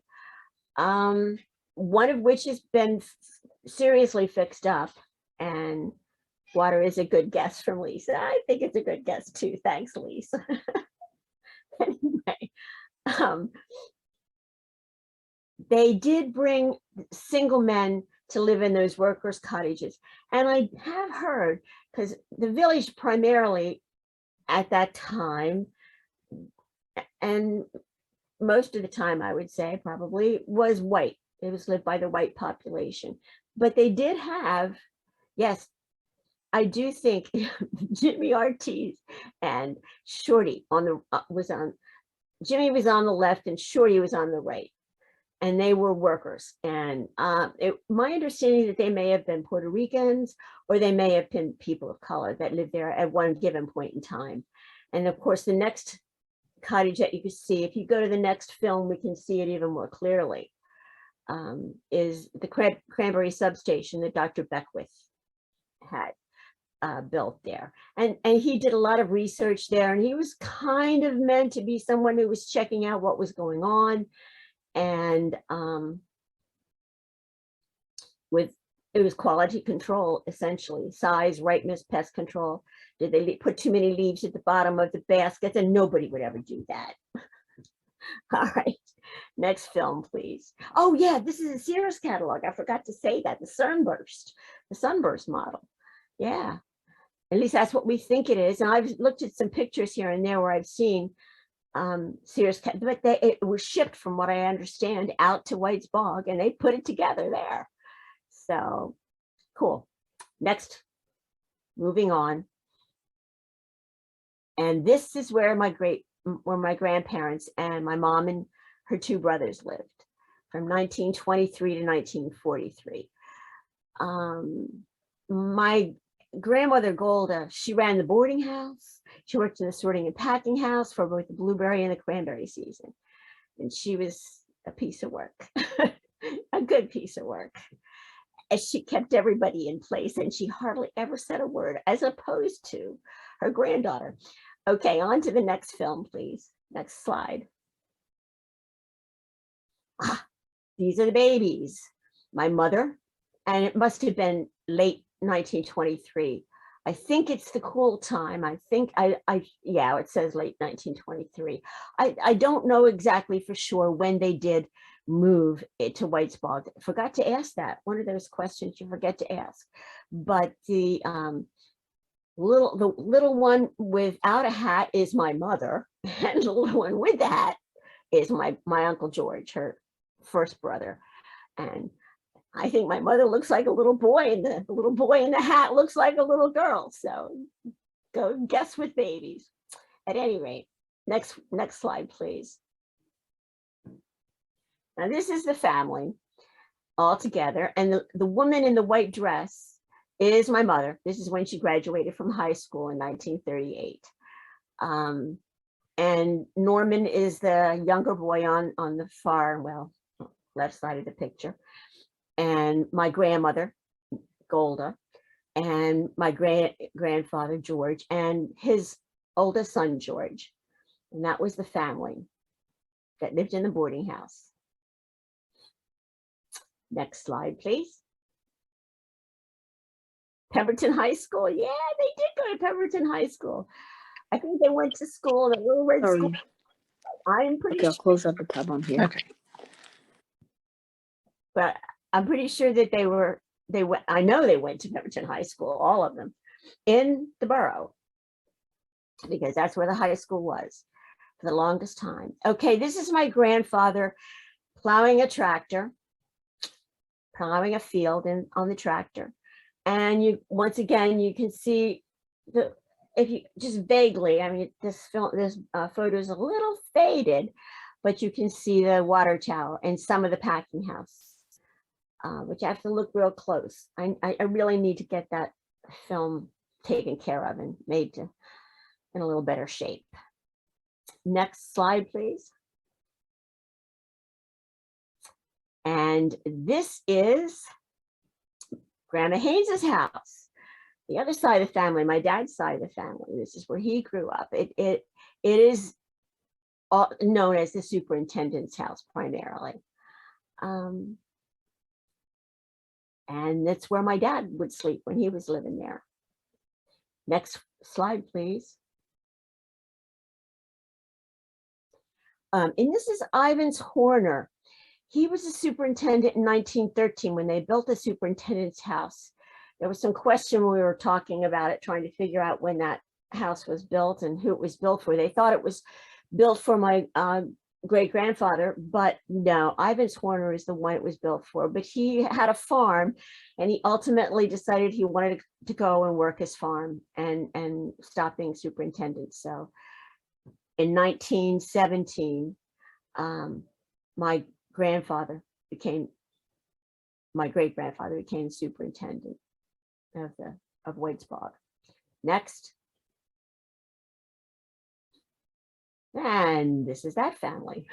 Speaker 1: One of which has been seriously fixed up, and water is a good guess from Lisa. I think it's a good guess too. Thanks, Lisa. Anyway, they did bring single men to live in those workers' cottages. And I have heard, because the village primarily at that time, and most of the time I would say probably, was white. It was lived by the white population. But they did have, yes, I do think Jimmy Ortiz and Shorty Jimmy was on the left and Shorty was on the right. And they were workers. And my understanding that they may have been Puerto Ricans, or they may have been people of color that lived there at one given point in time. And of course, the next cottage that you can see. If you go to the next film, we can see it even more clearly. Is the Cranberry substation that Dr. Beckwith had built there. And he did a lot of research there, and he was kind of meant to be someone who was checking out what was going on. And it was quality control, essentially, size, ripeness, pest control. Did they put too many leaves at the bottom of the baskets? And nobody would ever do that. All right, next film, please. Oh yeah, this is a Sears catalog. I forgot to say that, the sunburst model. Yeah, at least that's what we think it is. And I've looked at some pictures here and there where I've seen Sears, but it was shipped, from what I understand, out to Whitesbog, and they put it together there. So cool. Next, moving on. And this is where my grandparents and my mom and her two brothers lived from 1923 to 1943. My grandmother Golda, she ran the boarding house. She worked in the sorting and packing house for both the blueberry and the cranberry season. And she was a piece of work, a good piece of work. As she kept everybody in place, and she hardly ever said a word, as opposed to her granddaughter. Okay, on to the next film, please. Next slide. These are the babies. My mother, and it must have been late 1923. I think it's the cool time. I think yeah, it says late 1923. I don't know exactly for sure when they did move it to Whitesbog. I forgot to ask that. One of those questions you forget to ask. But the little one without a hat is my mother, and the little one with the hat is my Uncle George, her first brother. And I think my mother looks like a little boy, and the little boy in the hat looks like a little girl. So go guess with babies. At any rate, next slide, please. Now this is the family all together, and the woman in the white dress is my mother. This is when she graduated from high school in 1938. And Norman is the younger boy on the far, well, left side of the picture. And my grandmother, Golda, and my grandfather, George, and his oldest son, George. And that was the family that lived in the boarding house. Next slide, please. Pemberton High School. Yeah, they did go to Pemberton High School. I think they went to school, the little red school. I'm pretty sure.
Speaker 3: I'll close up the tab on here.
Speaker 4: Okay.
Speaker 1: But I'm pretty sure that I know they went to Pemberton High School, all of them, in the borough, because that's where the high school was for the longest time. Okay, this is my grandfather plowing a tractor, plowing a field on the tractor. And once again, you can see if you just vaguely, I mean, this photo is a little faded, but you can see the water tower and some of the packing house, which I have to look real close. I really need to get that film taken care of and made in a little better shape. Next slide, please. And this is Grandma Haynes's house, the other side of the family, my dad's side of the family. This is where he grew up. It is known as the superintendent's house primarily. And that's where my dad would sleep when he was living there. Next slide, please. And this is Ivan's Horner. He was a superintendent in 1913 when they built the superintendent's house. There was some question when we were talking about it, trying to figure out when that house was built and who it was built for. They thought it was built for my great-grandfather, but no, Ivan's Horner is the one it was built for. But he had a farm, and he ultimately decided he wanted to go and work his farm and stop being superintendent. So in 1917, my great-grandfather became superintendent of Whitesbog. Next. And this is that family.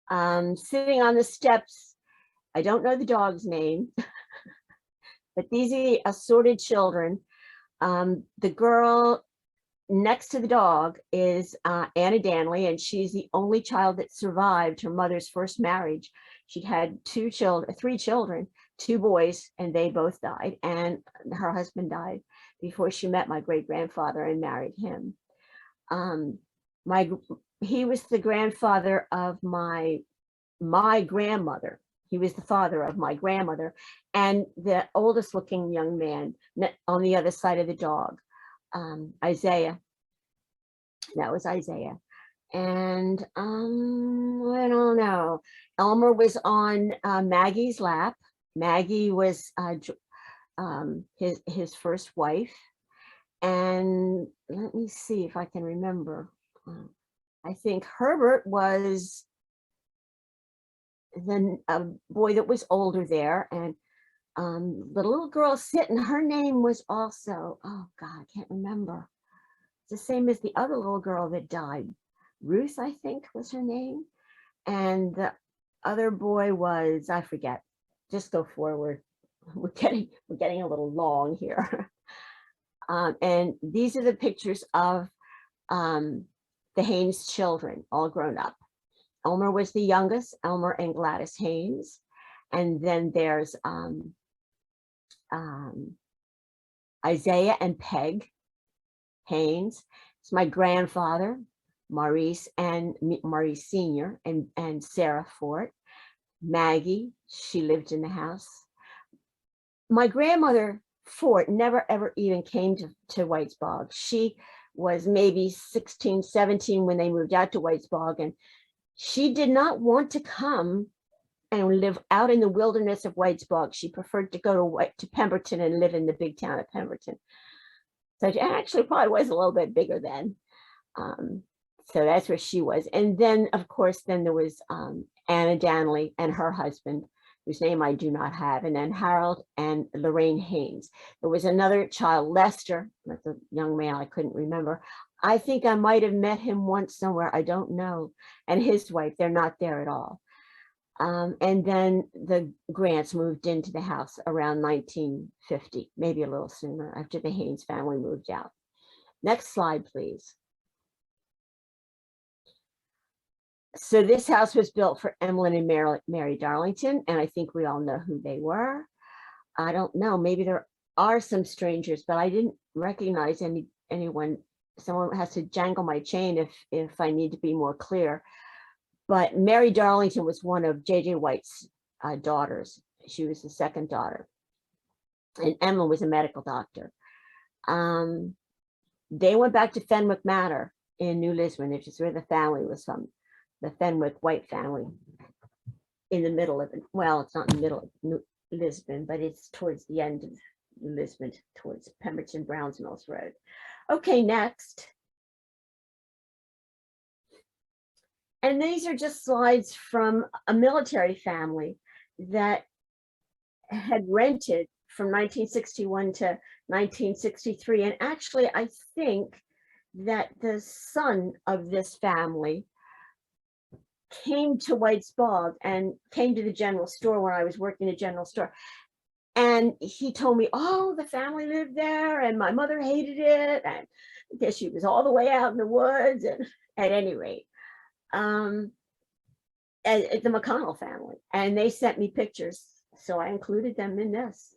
Speaker 1: Sitting on the steps. I don't know the dog's name, but these are the assorted children. The girl next to the dog is Anna Danley, and she's the only child that survived her mother's first marriage. She had three children, 2 boys, and they both died. And her husband died before she met my great grandfather and married him. He was the grandfather of my grandmother. He was the father of my grandmother, and the oldest looking young man on the other side of the dog, Isaiah. That was Isaiah. And I don't know. Elmer was on Maggie's lap. Maggie was his first wife. And let me see if I can remember. I think Herbert was the boy that was older there, and the little girl sitting, her name was also, oh God, I can't remember. It's the same as the other little girl that died. Ruth, I think, was her name. And the other boy was, I forget. Just go forward. We're getting a little long here. And these are the pictures of the Haynes children, all grown up. Elmer was the youngest, Elmer and Gladys Haynes. And then there's Isaiah and Peg Haynes. It's my grandfather, Maurice Sr. and Sarah Fort. Maggie, she lived in the house. My grandmother Fort never ever even came to Whitesbog. She was maybe 16, 17 when they moved out to Whitesbog, and she did not want to come and live out in the wilderness of Whitesbog. She preferred to go to Pemberton and live in the big town of Pemberton. So it actually probably was a little bit bigger then. So that's where she was. And then, of course, then there was Anna Danley and her husband, whose name I do not have, and then Harold and Lorraine Haynes. There was another child, Lester, that's a young man I couldn't remember. I think I might have met him once somewhere, I don't know. And his wife, they're not there at all. And then the Grants moved into the house around 1950, maybe a little sooner, after the Haynes family moved out. Next slide, please. So this house was built for Emmeline and Mary Darlington, and I think we all know who they were. I don't know, maybe there are some strangers, but I didn't recognize anyone. Someone has to jangle my chain if I need to be more clear. But Mary Darlington was one of J.J. White's daughters. She was the second daughter. And Emma was a medical doctor. They went back to Fenwick Manor in New Lisbon, which is where the family was from, the Fenwick White family, in the middle of it. Well, it's not in the middle of New Lisbon, but it's towards the end of Lisbon, towards Pemberton Browns Mills Road. Okay, next. And these are just slides from a military family that had rented from 1961 to 1963. And actually, I think that the son of this family came to Whitesbog and came to the general store where I was working at the general store. And he told me, oh, the family lived there and my mother hated it. And I guess she was all the way out in the woods. And at any rate, at the McConnell family, and they sent me pictures, so I included them in this.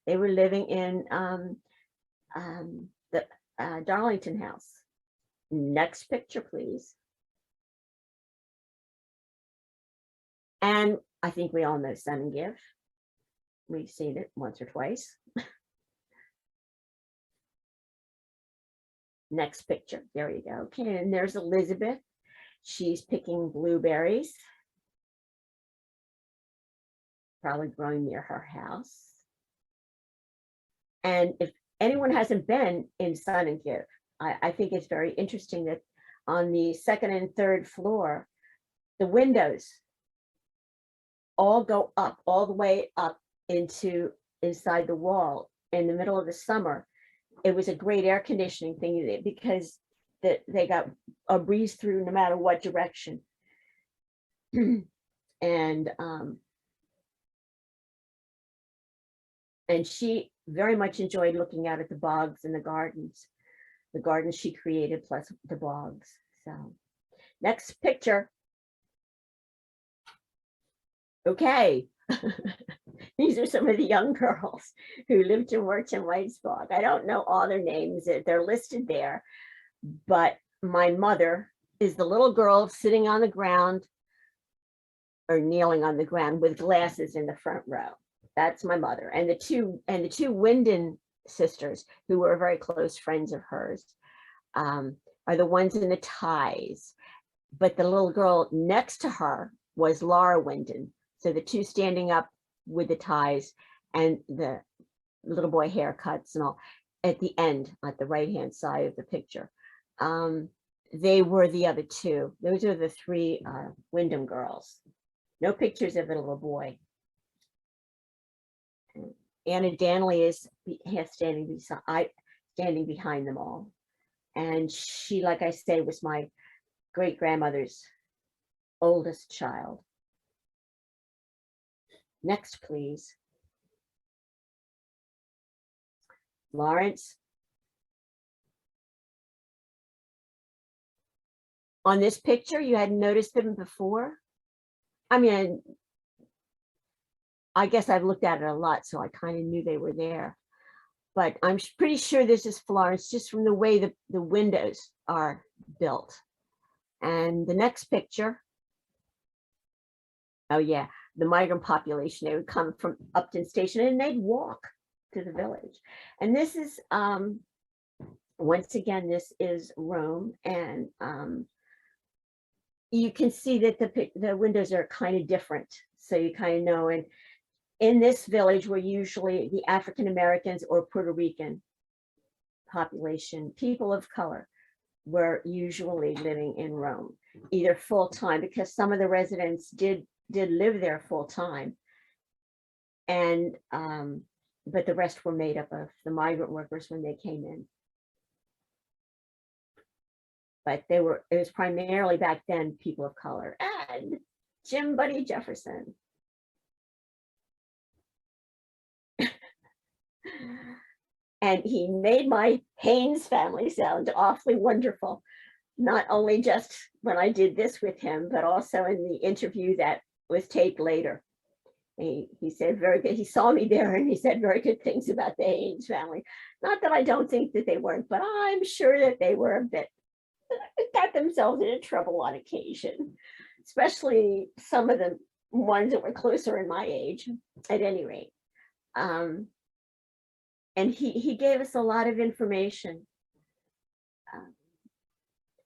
Speaker 1: They were living in the Darlington house. Next picture, please. And I think we all know Son and Give. We've seen it once or twice. Next picture, there you go. Okay, and there's Elizabeth. She's picking blueberries, probably growing near her house. And if anyone hasn't been in Son and Give, I think it's very interesting that on the second and third floor, the windows all go up, all the way up inside the wall in the middle of the summer. It was a great air conditioning thing because that they got a breeze through no matter what direction. And she very much enjoyed looking out at the bogs and the gardens she created, plus the bogs. So next picture. Okay. These are some of the young girls who lived and worked in Whitesbog. I don't know all their names. They're listed there. But my mother is the little girl sitting on the ground or kneeling on the ground with glasses in the front row. That's my mother. And the two Winden sisters, who were very close friends of hers, are the ones in the ties. But the little girl next to her was Laura Winden. So the two standing up with the ties and the little boy haircuts and all at the end, at the right-hand side of the picture. They were the other two. Those are the three Wyndham girls. No pictures of the little boy. Anna Danley is standing behind them all. And she, like I say, was my great-grandmother's oldest child. Next, please. Lawrence. On this picture, you hadn't noticed them before? I mean, I guess I've looked at it a lot, so I kind of knew they were there. But I'm pretty sure this is Florence, just from the way the windows are built. And the next picture, oh yeah, the migrant population, they would come from Upton Station and they'd walk to the village. And this is, once again, this is Rome. And you can see that the windows are kind of different. So you kind of know, and in this village were usually the African Americans or Puerto Rican population. People of color were usually living in Rome, either full time, because some of the residents did live there full time, and but the rest were made up of the migrant workers when they came in. But it was primarily back then people of color. And Jim Buddy Jefferson. And he made my Haynes family sound awfully wonderful, not only just when I did this with him, but also in the interview that was taped later. He said very good. He saw me there and he said very good things about the Haynes family. Not that I don't think that they weren't, but I'm sure that they were a bit, got themselves into trouble on occasion, especially some of the ones that were closer in my age, at any rate. And he gave us a lot of information.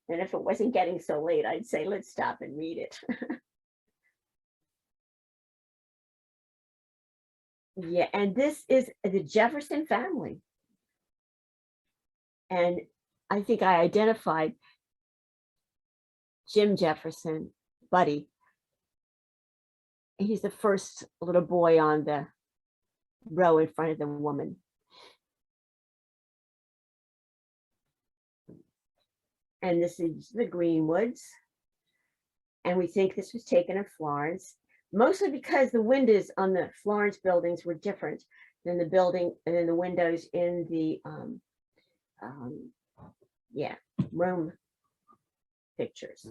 Speaker 1: And if it wasn't getting so late, I'd say, let's stop and read it. Yeah, and this is the Jefferson family. And I think I identified Jim Jefferson, Buddy. He's the first little boy on the row in front of the woman. And this is the Greenwoods. And we think this was taken in Florence, mostly because the windows on the Florence buildings were different than the building and then the windows in the Rome pictures.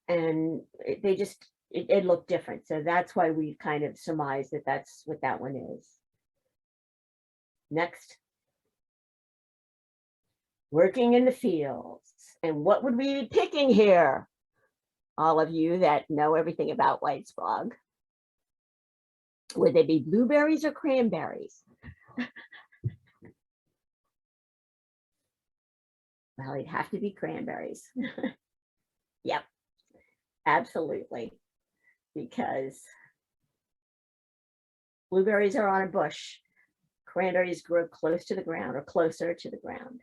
Speaker 1: And they just, it looked different. So that's why we kind of surmised that that's what that one is. Next. Working in the fields. And what would we be picking here? All of you that know everything about Whitesbog. Would they be blueberries or cranberries? Well, it'd have to be cranberries. Yep, absolutely. Because blueberries are on a bush. Cranberries grow close to the ground or closer to the ground.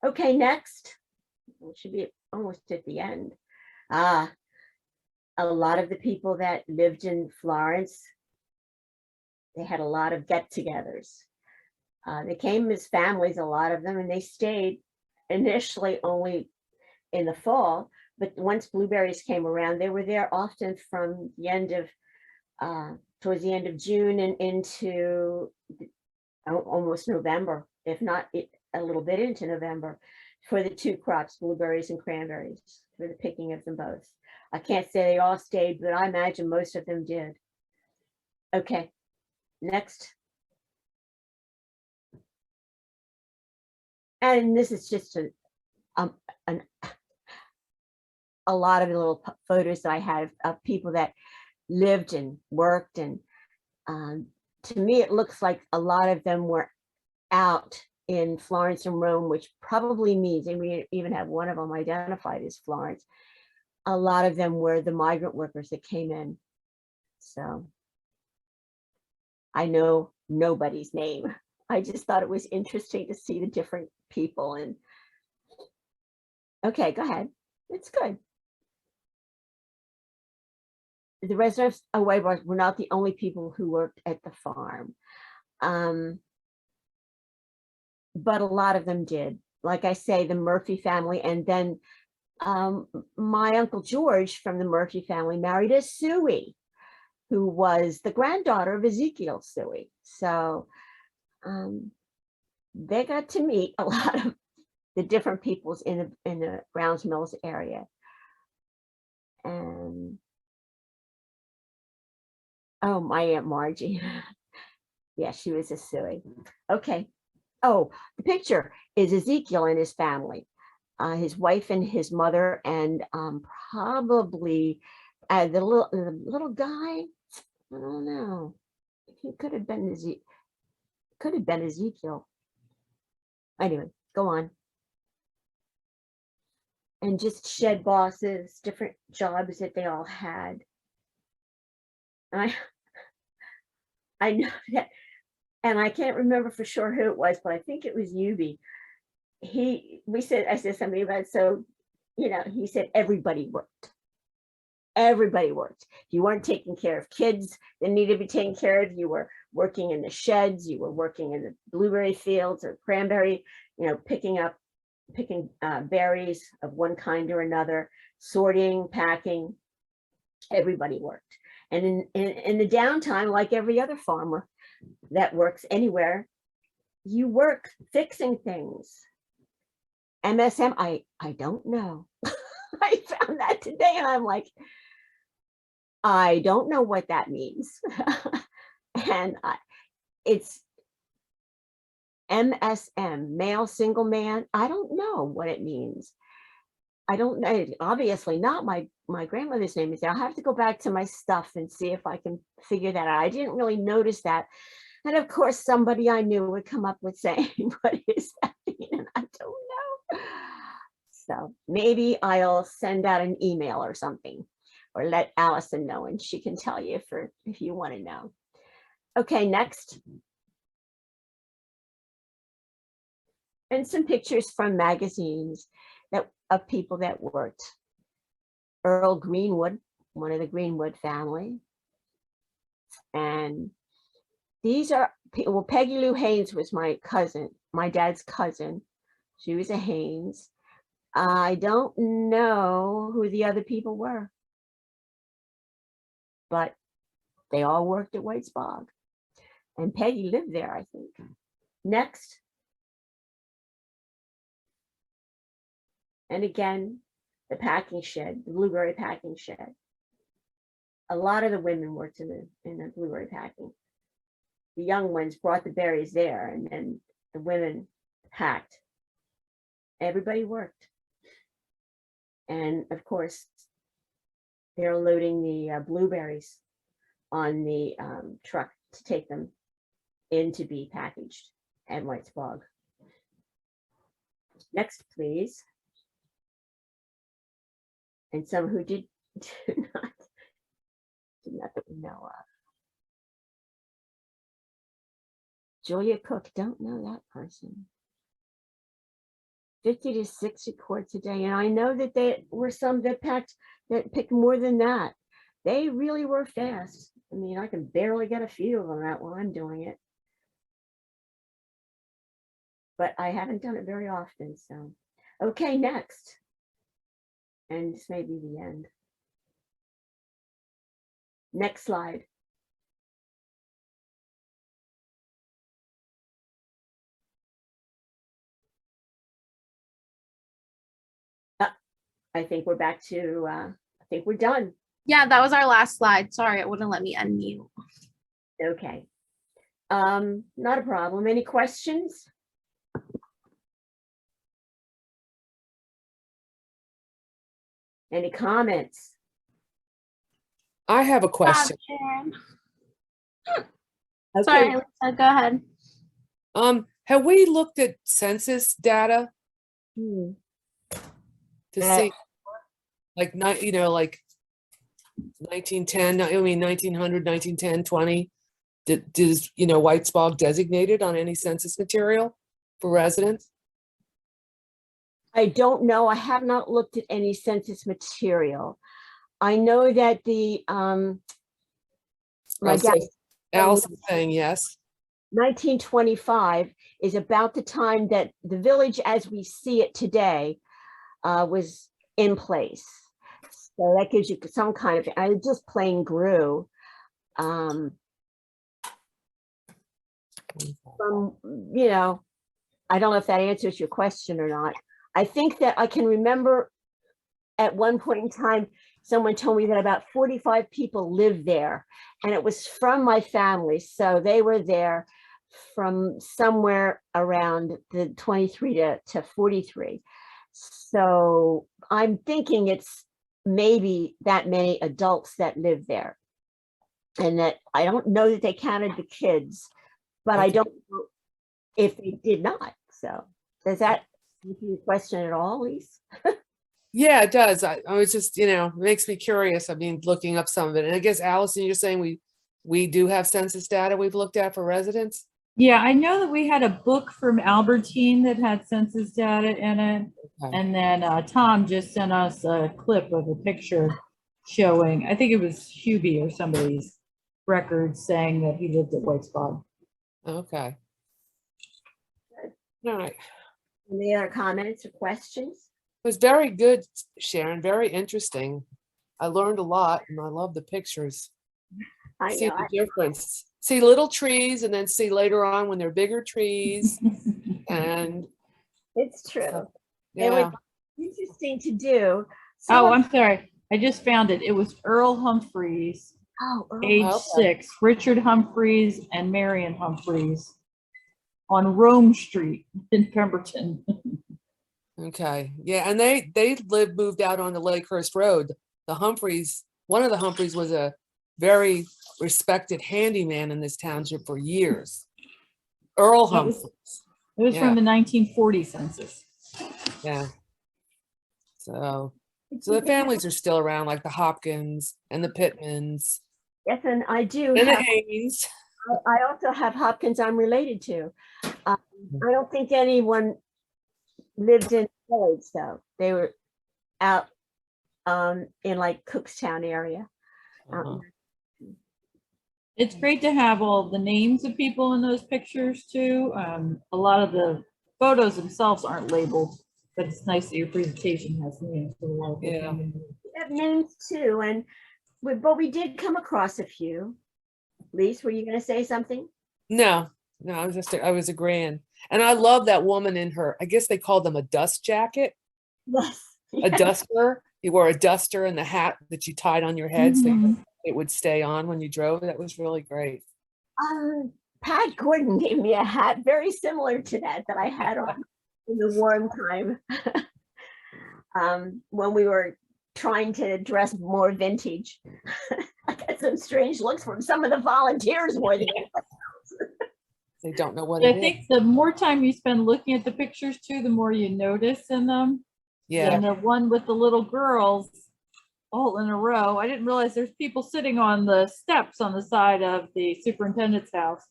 Speaker 1: Okay, next. We should be almost at the end. A lot of the people that lived in Florence, they had a lot of get-togethers. They came as families, a lot of them, and they stayed initially only in the fall, but once blueberries came around, they were there often from the end of, towards the end of June and into almost November, if not a little bit into November, for the two crops, blueberries and cranberries, for the picking of them both. I can't say they all stayed, but I imagine most of them did. Okay, next. And this is just a lot of little photos that I have of people that lived and worked, and to me it looks like a lot of them were out in Florence and Rome, which probably means, and we even have one of them identified as Florence, a lot of them were the migrant workers that came in. So I know nobody's name. I just thought it was interesting to see the different people. And okay, go ahead. It's good. The residents of Whitesbog were not the only people who worked at the farm, but a lot of them did. Like I say, the Murphy family, and then my Uncle George from the Murphy family married a Suey, who was the granddaughter of Ezekiel Suey. So they got to meet a lot of the different peoples in the Browns Mills area. And oh, my Aunt Margie. Yeah, she was a Suey. Okay. Oh, the picture is Ezekiel and his family, his wife and his mother, and probably the little guy. I don't know. He could have been Ezekiel. Anyway, go on. And just shed bosses, different jobs that they all had. I know that, and I can't remember for sure who it was, but I think it was Yubi. I said something about, so, he said everybody worked. Everybody worked. If you weren't taking care of kids that needed to be taken care of, you were working in the sheds, you were working in the blueberry fields or cranberry, picking berries of one kind or another, sorting, packing. Everybody worked. And in the downtime, like every other farmer that works anywhere, you work fixing things. MSM, I don't know. I found that today and I'm like, I don't know what that means. And it's MSM, male single man. I don't know what it means. I don't know, obviously not my grandmother's name is there. I'll have to go back to my stuff and see if I can figure that out. I didn't really notice that. And of course, somebody I knew would come up with saying, what is that mean? And I don't know. So maybe I'll send out an email or something, or let Allison know and she can tell you if you want to know. Okay, next. And some pictures from magazines of people that worked. Earl Greenwood, one of the Greenwood family. And these are people. Well, Peggy Lou Haynes was my cousin, my dad's cousin. She was a Haynes. I don't know who the other people were, but they all worked at Whitesbog. And Peggy lived there, I think. Next. And again, the packing shed, the blueberry packing shed. A lot of the women worked in the blueberry packing. The young ones brought the berries there, and then the women packed. Everybody worked. And of course, they're loading the blueberries on the truck to take them in to be packaged at Whitesbog. Next, please. And some who did not that we know of. Julia Cook, don't know that person. 50 to 60 quarts a day. And I know that there were some that picked more than that. They really were fast. I mean, I can barely get a feel of that while I'm doing it. But I haven't done it very often, so. Okay, next. And this may be the end. Next slide. I think we're back to, I think we're done.
Speaker 2: Yeah, that was our last slide. Sorry, it wouldn't let me unmute.
Speaker 1: Okay. Not a problem. Any questions? Any comments?
Speaker 3: I have a question.
Speaker 2: Sharon.
Speaker 1: Okay.
Speaker 2: Sorry, Lisa, go ahead.
Speaker 3: Have we looked at census data
Speaker 1: Hmm.
Speaker 3: to see, like, not, you know, like 1910, I mean, 1900, 1910, 20? Does, you know, Whitesbog designated on any census material for residents?
Speaker 1: I don't know. I have not looked at any census material. I know that the, my
Speaker 3: Oh, so
Speaker 1: dad,
Speaker 3: Allison's saying yes.
Speaker 1: 1925 is about the time that the village as we see it today was in place. So that gives you some kind of, I just plain grew. From, you know, I don't know if that answers your question or not. I think that I can remember at one point in time, someone told me that about 45 people lived there, and it was from my family. So they were there from somewhere around the 23 to 43. So I'm thinking it's maybe that many adults that live there. And that I don't know that they counted the kids, but I don't know if they did not. So does that answer your question at all, Lise?
Speaker 3: Yeah, it does. I was just, you know, it makes me curious. I mean, looking up some of it. And I guess, Allison, you're saying we do have census data we've looked at for residents?
Speaker 4: Yeah, I know that we had a book from Albertine that had census data in it.
Speaker 3: Okay.
Speaker 4: And then Tom just sent us a clip of a picture showing, I think it was Hubie or somebody's record saying that he lived at Whitesbog.
Speaker 3: Okay. All right.
Speaker 1: Any other comments or questions?
Speaker 3: It was very good, Sharon, very interesting. I learned a lot and I love the pictures.
Speaker 1: I
Speaker 3: See
Speaker 1: know.
Speaker 3: the difference. See little trees and then see later on when they're bigger trees. And
Speaker 1: It's true. It
Speaker 3: yeah,
Speaker 1: was interesting to do.
Speaker 4: Oh, I'm sorry. I just found it. It was Earl Humphreys, age
Speaker 3: okay.
Speaker 4: 6, Richard Humphreys and Marion Humphreys on Rome Street in Pemberton.
Speaker 3: Okay. Yeah, and they moved out on the Lakehurst Road. The Humphreys, one of the Humphreys was a very respected handyman in this township for years. Earl
Speaker 4: That was-
Speaker 3: Humphreys.
Speaker 4: It was
Speaker 3: Yeah.
Speaker 4: from the 1940 census.
Speaker 3: Yeah. So the families are still around, like the Hopkins and the Pittmans
Speaker 1: Yes, and I do
Speaker 3: and the
Speaker 1: have,
Speaker 3: Haynes.
Speaker 1: I also have Hopkins I'm related to. I don't think anyone lived in the village though. They were out in like Cookstown area.
Speaker 3: Uh-huh.
Speaker 4: It's great to have all the names of people in those pictures too. A lot of the photos themselves aren't labeled, but it's nice that your presentation has names for the local
Speaker 3: Yeah.
Speaker 4: community.
Speaker 1: We have names too, and but we did come across a few. Lise, were you going to say something?
Speaker 3: No, I was agreeing. And I love that woman in her, I guess they call them a dust jacket,
Speaker 1: Yes.
Speaker 3: a duster. You wore a duster and the hat that you tied on your head so
Speaker 4: Mhm.
Speaker 3: it would stay on when you drove. That was really great.
Speaker 1: Pat Gordon gave me a hat very similar to that I had on in the warm time when we were trying to dress more vintage. I got some strange looks from some of the volunteers more than
Speaker 3: They don't know what
Speaker 4: I
Speaker 3: it is.
Speaker 4: think the more time you spend looking at the pictures too, the more you notice in them.
Speaker 3: Yeah.
Speaker 4: And the one with the little girls all in a row, I didn't realize there's people sitting on the steps on the side of the superintendent's house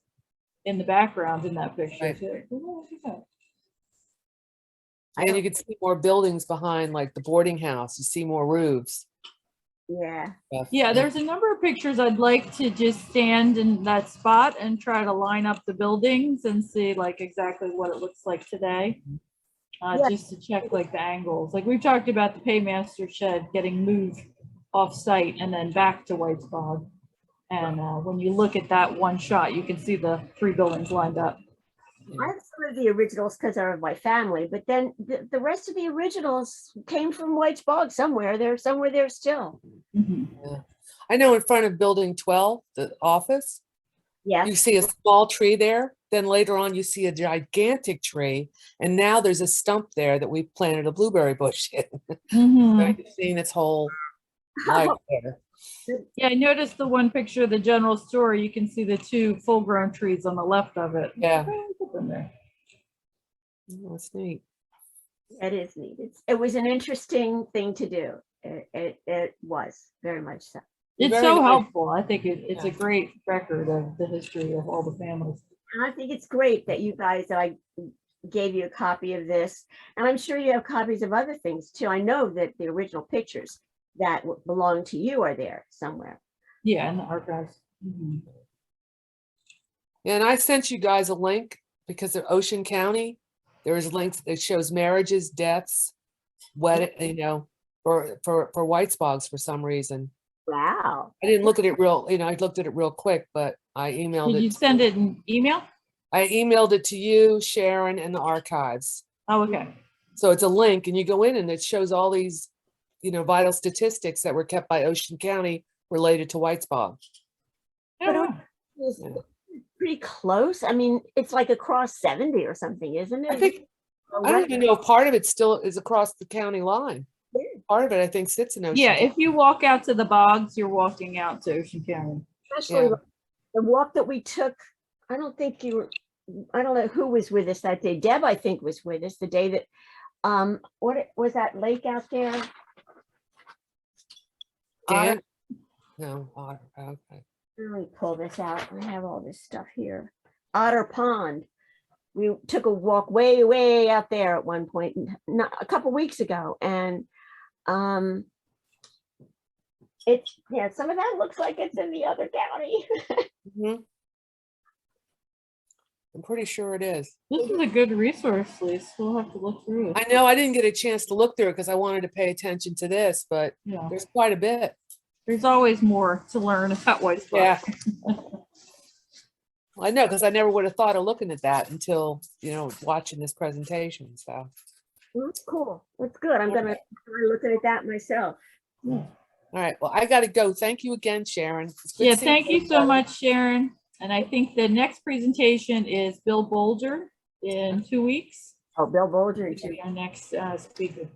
Speaker 4: in the background in that picture.
Speaker 3: Right.
Speaker 4: too. Oh, look at that.
Speaker 3: And you could see more buildings behind, like the boarding house. You see more roofs.
Speaker 1: Yeah.
Speaker 4: Yeah, there's a number of pictures I'd like to just stand in that spot and try to line up the buildings and see like exactly what it looks like today.
Speaker 1: Yeah.
Speaker 4: just to check like the angles. Like we've talked about the paymaster shed getting moved off site and then back to Whitesbog. And when you look at that one shot, you can see the three buildings lined up.
Speaker 1: I have some of the originals because they're of my family, but then the rest of the originals came from White's Bog somewhere. They're somewhere there still.
Speaker 4: Mhm.
Speaker 3: I know in front of building 12, the office, you
Speaker 1: Yes.
Speaker 3: see a small tree there. Then later on, you see a gigantic tree. And now there's a stump there that we planted a blueberry bush in.
Speaker 4: Mhm.
Speaker 3: You've seen its whole life there.
Speaker 4: Yeah, I noticed the one picture of the general store. You can see the two full-grown trees on the left of it.
Speaker 3: Yeah.
Speaker 4: Put them there.
Speaker 3: Oh, that's neat.
Speaker 1: It is neat. It was an interesting thing to do. It was very much so.
Speaker 4: It's
Speaker 3: Very
Speaker 4: so
Speaker 3: nice.
Speaker 4: helpful. I think it's a
Speaker 3: Yeah.
Speaker 4: great record of the history of all the families.
Speaker 1: And I think it's great that you guys, that I gave you a copy of this. And I'm sure you have copies of other things too. I know that the original pictures that belong to you are there somewhere.
Speaker 4: Yeah, in the archives. Mhm.
Speaker 3: Yeah, and I sent you guys a link because of Ocean County. There is links that shows marriages, deaths, wedding, for Whitesbogs for some reason.
Speaker 1: Wow.
Speaker 3: I didn't look at it I looked at it real quick, but I emailed
Speaker 4: Did
Speaker 3: it.
Speaker 4: you send it in email?
Speaker 3: I emailed it to you, Sharon, and the archives.
Speaker 4: Oh, okay.
Speaker 3: So it's a link and you go in and it shows all these, vital statistics that were kept by Ocean County related to Whitesbog.
Speaker 1: But
Speaker 4: Oh,
Speaker 1: it's
Speaker 3: Yeah.
Speaker 1: pretty close. I mean, it's like across 70 or something, isn't it?
Speaker 3: I think, I don't even know if part of it still is across the county line. Part of it, I think, sits in Ocean.
Speaker 4: yeah,
Speaker 3: County.
Speaker 4: if you walk out to the bogs, you're walking out to Ocean County.
Speaker 1: Especially
Speaker 3: Yeah.
Speaker 1: the walk that we took. I don't know who was with us that day. Deb, I think, was with us the day that, what was that lake out there?
Speaker 3: Dan? No, okay.
Speaker 1: Let me pull this out. I have all this stuff here. Otter Pond. We took a walk way, way out there at one point, not a couple weeks ago, and some of that looks like it's in the other county.
Speaker 3: Mhm. I'm pretty sure it is.
Speaker 4: This is a good resource, Lisa. We'll have to look through it.
Speaker 3: I know I didn't get a chance to look through it because I wanted to pay attention to this, but
Speaker 4: Yeah,
Speaker 3: there's quite a bit.
Speaker 4: there's always more to learn about Whitesbog.
Speaker 3: Yeah. I know, because I never would have thought of looking at that until, watching this presentation. So,
Speaker 1: Well, that's cool. That's good. I'm gonna start looking at that myself.
Speaker 4: Yeah.
Speaker 3: all right. Well, I got to go. Thank you again, Sharon. It's good
Speaker 4: Yeah,
Speaker 3: seeing
Speaker 4: thank you so
Speaker 3: everybody.
Speaker 4: much, Sharon. And I think the next presentation is Bill Bolger in 2 weeks.
Speaker 1: Oh, Bill Bolger,
Speaker 4: He'll be our next speaker.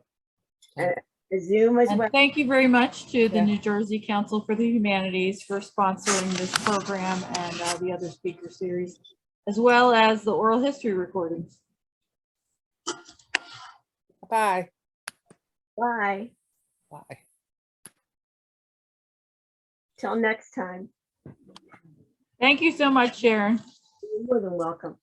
Speaker 1: Zoom as
Speaker 4: And
Speaker 1: well.
Speaker 4: thank you very much to the
Speaker 3: Yeah.
Speaker 4: New Jersey Council for the Humanities for sponsoring this program and the other speaker series, as well as the oral history recordings.
Speaker 3: Bye.
Speaker 1: Bye.
Speaker 3: Bye.
Speaker 1: Till next time.
Speaker 4: Thank you so much, Sharon.
Speaker 1: You're more than welcome,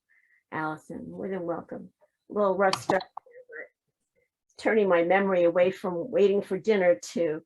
Speaker 1: Allison. More than welcome. A little rough start, but turning my memory away from waiting for dinner to